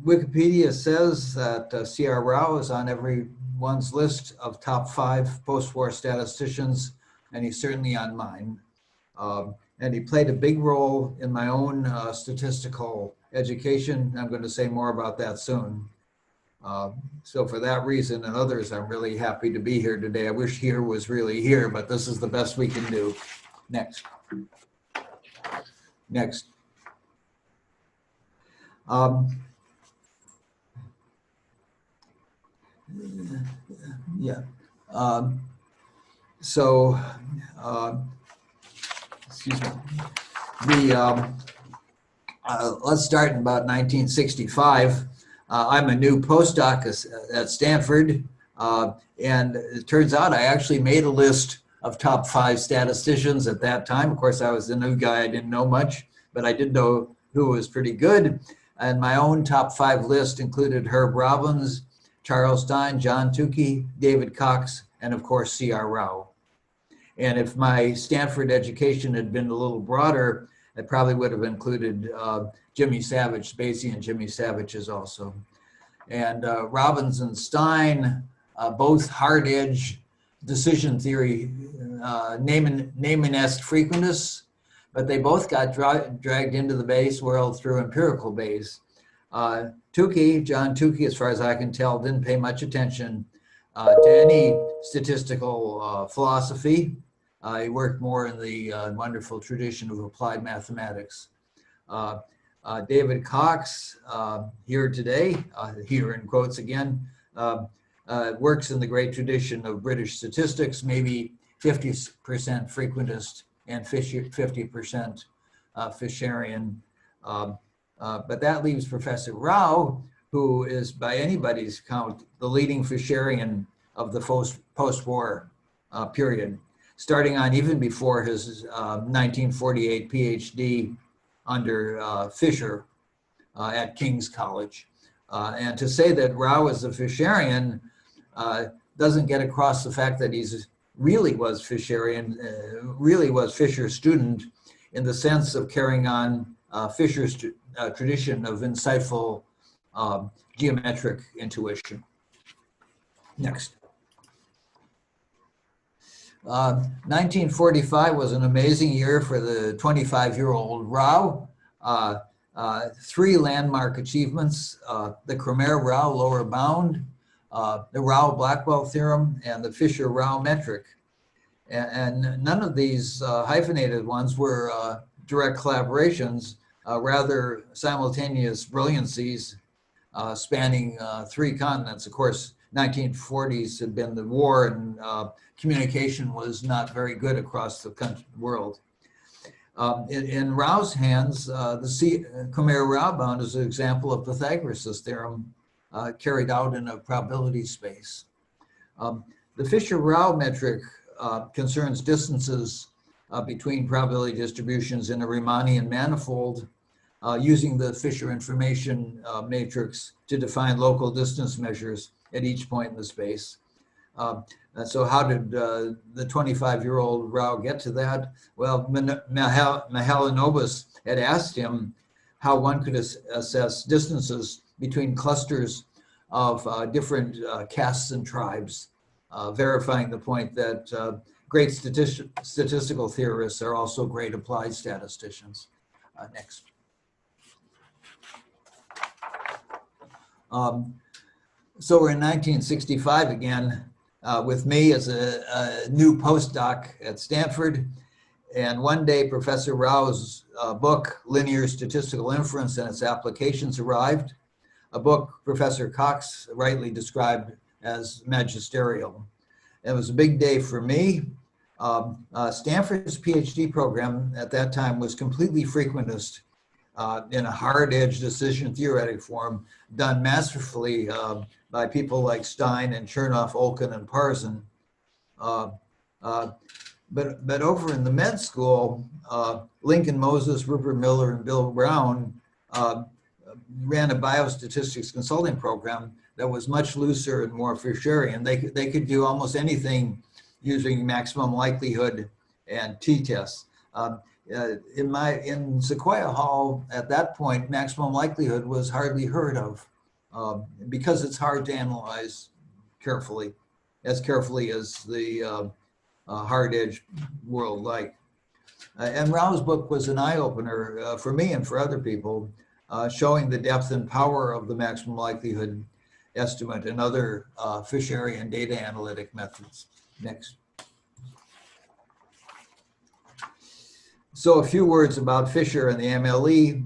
Wikipedia says that C.R. Rao is on everyone's list of top 5 post-war statisticians, and he's certainly on mine. And he played a big role in my own statistical education. I'm going to say more about that soon. So for that reason and others, I'm really happy to be here today. I wish here was really here, but this is the best we can do. Next. Next. Yeah. Excuse me. Let's start in about 1965. I'm a new postdoc at Stanford, and it turns out I actually made a list of top 5 statisticians at that time. Of course, I was the new guy, I didn't know much, but I did know who was pretty good. And my own top 5 list included Herb Robbins, Charles Stein, John Tukey, David Cox, and of course, C.R. Rao. And if my Stanford education had been a little broader, I probably would have included Jimmy Savage, Spacey and Jimmy Savage's also. And Robbins and Stein, both hard-edge decision theory name-and-est frequentists, but they both got dragged into the Bayes world through empirical Bayes. John Tukey, as far as I can tell, didn't pay much attention to any statistical philosophy. He worked more in the wonderful tradition of applied mathematics. David Cox, here today, here in quotes again, works in the great tradition of British statistics, maybe 50% frequentist and 50% Fisherian. But that leaves Professor Rao, who is by anybody's count the leading Fisherian of the post-war period, starting on even before his 1948 PhD under Fisher at King's College. And to say that Rao is a Fisherian doesn't get across the fact that he's really was Fisherian, really was Fisher's student in the sense of carrying on Fisher's tradition of insightful geometric intuition. Next. 1945 was an amazing year for the 25-year-old Rao. 3 landmark achievements, the Cramer-Rao lower bound, the Rao-Blackwell theorem, and the Fisher-Rao metric. And none of these hyphenated ones were direct collaborations, rather simultaneous brilliancies spanning 3 continents. Of course, 1940s had been the war, and communication was not very good across the world. In Rao's hands, the Cramer-Rao bound is an example of Pythagoras' theorem carried out in a probability space. The Fisher-Rao metric concerns distances between probability distributions in a Riemannian manifold using the Fisher information matrix to define local distance measures at each point in the space. And so how did the 25-year-old Rao get to that? Well, Mahalanobis had asked him how one could assess distances between clusters of different castes and tribes, verifying the point that great statistical theorists are also great applied statisticians. Next. So we're in 1965 again, with me as a new postdoc at Stanford. And one day, Professor Rao's book, Linear Statistical Inference and Its Applications, arrived, a book Professor Cox rightly described as magisterial. It was a big day for me. Stanford's PhD program at that time was completely frequentist in a hard-edged decision theoretic form, done masterfully by people like Stein and Chernoff, Olkin, and Parson. But over in the med school, Lincoln Moses, Rupert Miller, and Bill Brown ran a biostatistics consulting program that was much looser and more Fisherian. They could do almost anything using maximum likelihood and t-tests. In Sequoia Hall at that point, maximum likelihood was hardly heard of because it's hard to analyze carefully as the hard-edged world like. And Rao's book was an eye-opener for me and for other people, showing the depth and power of the maximum likelihood estimate and other Fisherian data analytic methods. Next. So a few words about Fisher and the MLE,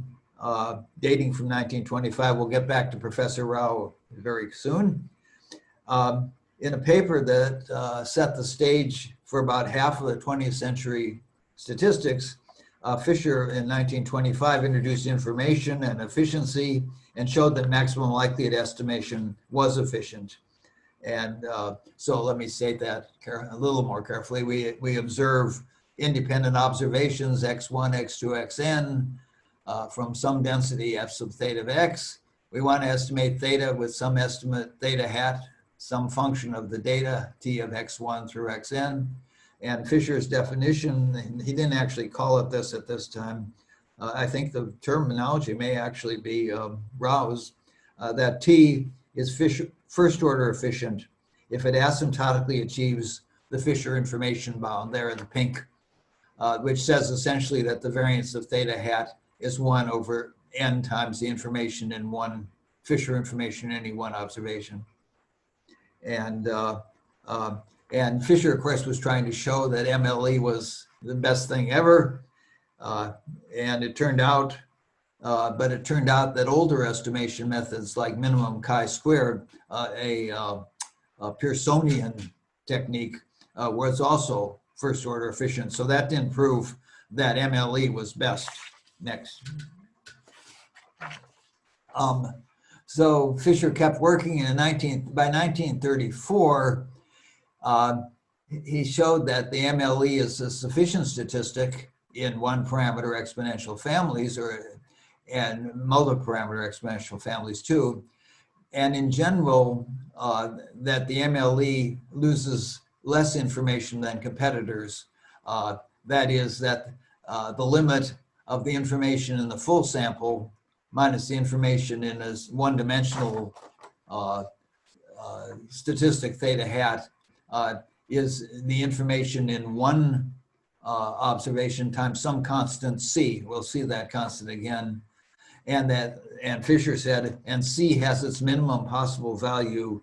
dating from 1925. We'll get back to Professor Rao very soon. In a paper that set the stage for about half of the 20th century statistics, Fisher in 1925 introduced information and efficiency and showed that maximum likelihood estimation was efficient. And so let me state that a little more carefully. We observe independent observations, x1, x2, xn, from some density f sub theta of x. We want to estimate theta with some estimate theta hat, some function of the data t of x1 through xn. And Fisher's definition, he didn't actually call it this at this time. I think the terminology may actually be Rao's, that t is first order efficient if it asymptotically achieves the Fisher information bound there in the pink, which says essentially that the variance of theta hat is 1 over n times the information in one Fisher information in any one observation. And Fisher, of course, was trying to show that MLE was the best thing ever. And it turned out, that older estimation methods like minimum chi-squared, a Pearsonian technique, was also first order efficient. So that didn't prove that MLE was best. Next. So Fisher kept working by 1934, he showed that the MLE is a sufficient statistic in one parameter exponential families and multi-parameter exponential families too. And in general, that the MLE loses less information than competitors. That is that the limit of the information in the full sample minus the information in a one-dimensional statistic theta hat is the information in one observation times some constant C. We'll see that constant again. And Fisher said, and C has its minimum possible value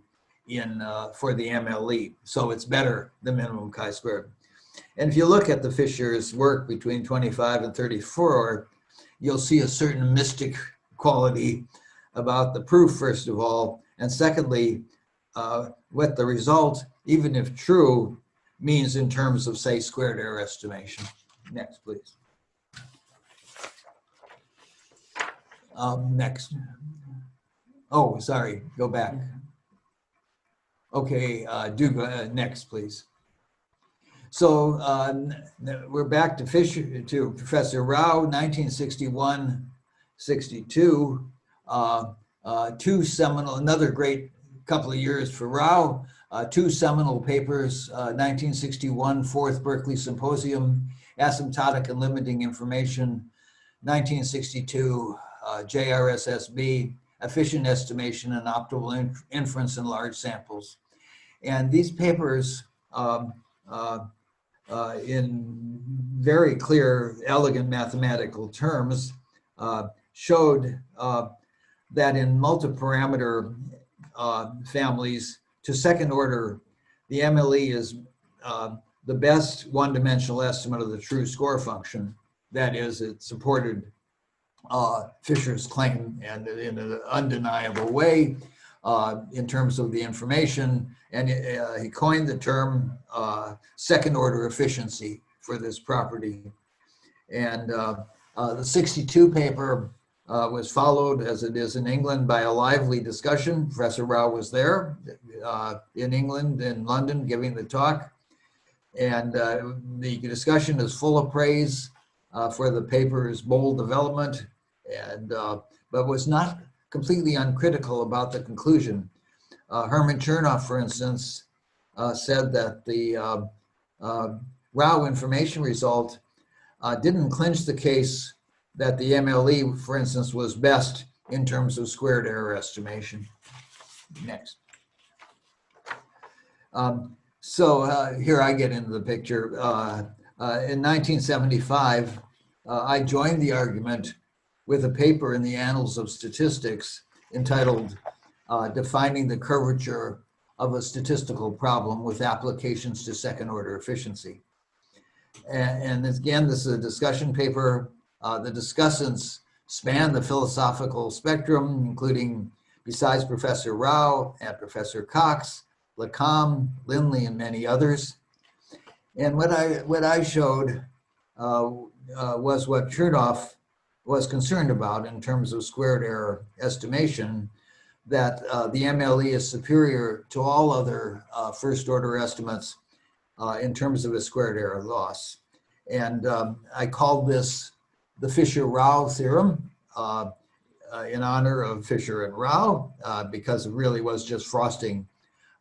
for the MLE. So it's better than minimum chi-squared. And if you look at the Fisher's work between 25 and 34, you'll see a certain mystic quality about the proof, first of all, and secondly, what the result, even if true, means in terms of, say, squared error estimation. Next, please. Next. Oh, sorry, go back. Okay, next, please. So we're back to Fisher, to Professor Rao, 1961-62. Another great couple of years for Rao. 2 seminal papers, 1961, Fourth Berkeley Symposium, Asymptotic and Limiting Information, 1962, JRSSB, Efficient Estimation and Optimal Inference in Large Samples. And these papers, in very clear, elegant mathematical terms, showed that in multi-parameter families to second order, the MLE is the best one-dimensional estimate of the true score function. That is, it supported Fisher's claim and in an undeniable way in terms of the information. And he coined the term second order efficiency for this property. And the 62 paper was followed, as it is in England, by a lively discussion. Professor Rao was there in England, in London, giving the talk. And the discussion is full of praise for the paper's bold development, and but was not completely uncritical about the conclusion. Herman Chernoff, for instance, said that the Rao information result didn't clinch the case that the MLE, for instance, was best in terms of squared error estimation. Next. So here I get into the picture. In 1975, I joined the argument with a paper in the Annals of Statistics entitled Defining the Curvature of a Statistical Problem with Applications to Second Order Efficiency. And again, this is a discussion paper. The discussants span the philosophical spectrum, including, besides Professor Rao and Professor Cox, Lacombe, Lindley, and many others. And what I showed was what Chernoff was concerned about in terms of squared error estimation, that the MLE is superior to all other first order estimates in terms of a squared error loss. And I called this the Fisher-Rao theorem in honor of Fisher and Rao, because it really was just frosting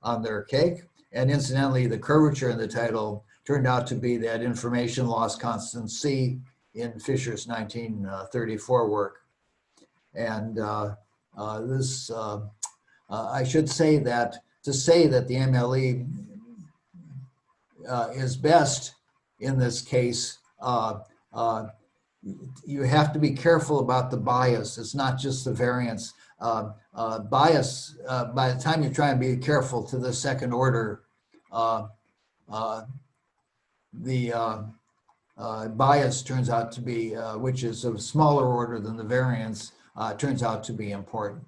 on their cake. And incidentally, the curvature in the title turned out to be that information loss constant C in Fisher's 1934 work. And this I should say that to say that the MLE is best in this case, you have to be careful about the bias. It's not just the variance. Bias, by the time you try and be careful to the second order, the bias turns out to be, which is of smaller order than the variance, turns out to be important.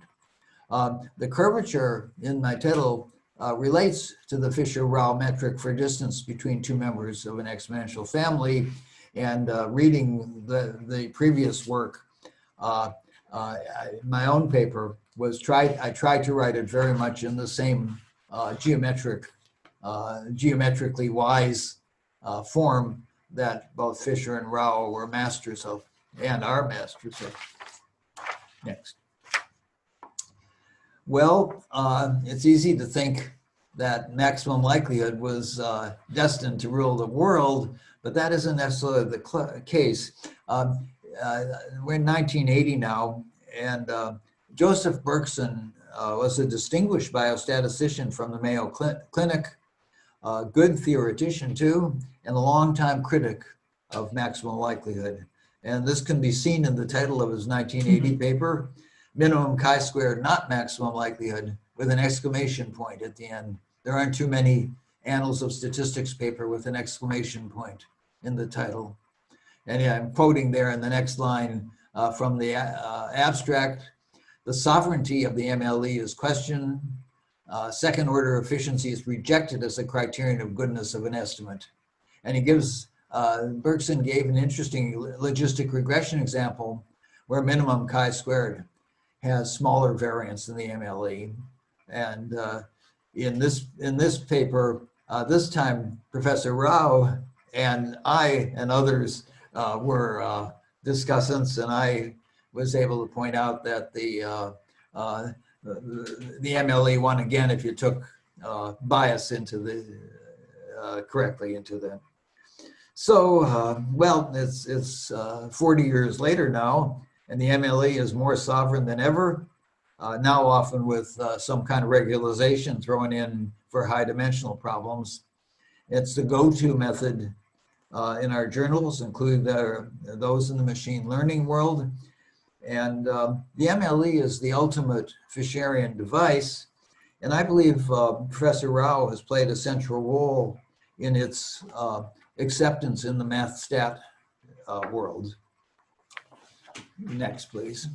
The curvature in my title relates to the Fisher-Rao metric for distance between two members of an exponential family. And reading the previous work, my own paper was I tried to write it very much in the same geometrically wise form that both Fisher and Rao were masters of and are masters of. Next. Well, it's easy to think that maximum likelihood was destined to rule the world, but that isn't necessarily the case. We're in 1980 now, and Joseph Berkson was a distinguished biostatistician from the Mayo Clinic, a good theoretician too, and a longtime critic of maximum likelihood. And this can be seen in the title of his 1980 paper, Minimum Chi-Squared Not Maximum Likelihood, with an exclamation point at the end. There aren't too many Annals of Statistics paper with an exclamation point in the title. And yeah, I'm quoting there in the next line from the abstract. The sovereignty of the MLE is questioned. Second order efficiency is rejected as a criterion of goodness of an estimate. And he gives, Berkson gave an interesting logistic regression example where minimum chi-squared has smaller variance than the MLE. And in this paper, this time Professor Rao and I and others were discussants, and I was able to point out that the MLE won again if you took bias into the correctly into the. So well, it's 40 years later now, and the MLE is more sovereign than ever. Now often with some kind of regularization thrown in for high dimensional problems. It's the go-to method in our journals, including those in the machine learning world. And the MLE is the ultimate Fisherian device. And I believe Professor Rao has played a central role in its acceptance in the math stat world. Next, please.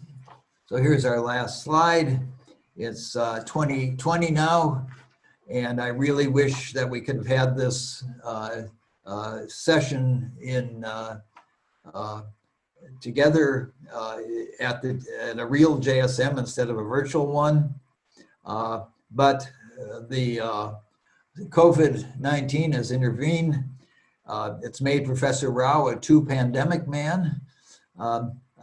So here's our last slide. It's 2020 now, and I really wish that we could have had this session in together at a real JSM instead of a virtual one. But the COVID-19 has intervened. It's made Professor Rao a two-pandemic man.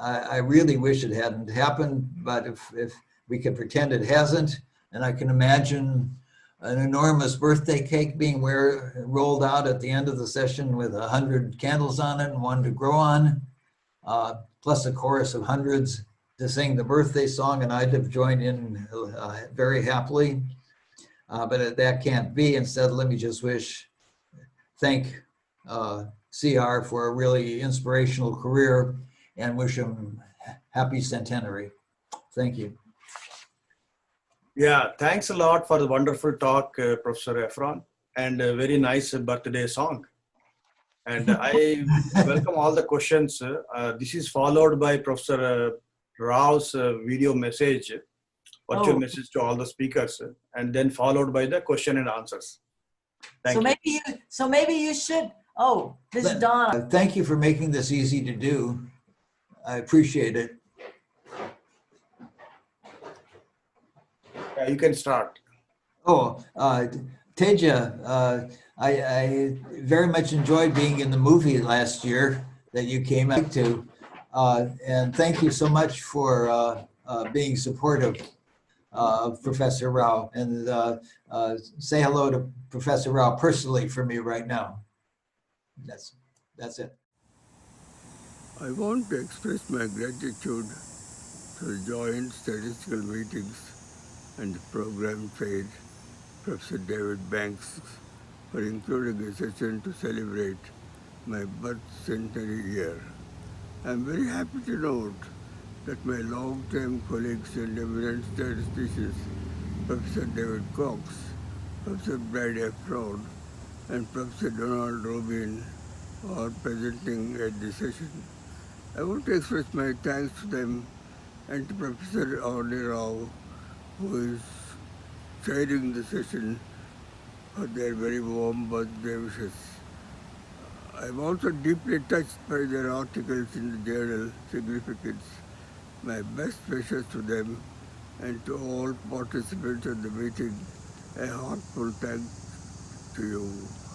I really wish it hadn't happened, but if we could pretend it hasn't, and I can imagine an enormous birthday cake being rolled out at the end of the session with 100 candles on it and one to grow on, plus a chorus of hundreds to sing the birthday song, and I'd have joined in very happily. But that can't be. Instead, let me just thank CR for a really inspirational career and wish him happy centenary. Thank you. Yeah, thanks a lot for the wonderful talk, Professor Efron, and a very nice birthday song. And I welcome all the questions. This is followed by Professor Rao's video message, virtual message to all the speakers, and then followed by the question and answers. Thank you. Maybe you should. Oh, this is Donna. Thank you for making this easy to do. I appreciate it. Yeah, you can start. Oh, Teja, I very much enjoyed being in the movie last year that you came out to. And thank you so much for being supportive of Professor Rao. And say hello to Professor Rao personally for me right now. That's it. I want to express my gratitude to the joint statistical meetings and the program said Professor David Banks for including a session to celebrate my birth centenary year. I am very happy to note that my long-time colleagues and eminent statisticians, Professor David Cox, Professor Efron, and Professor Donald Rubin, are presenting at the session. I want to express my thanks to them and to Professor Arni, who is chairing the session, for their very warm birthday wishes. I am also deeply touched by their articles in the journal Significance. My best wishes to them and to all participants in the meeting. A heartfelt thanks to you.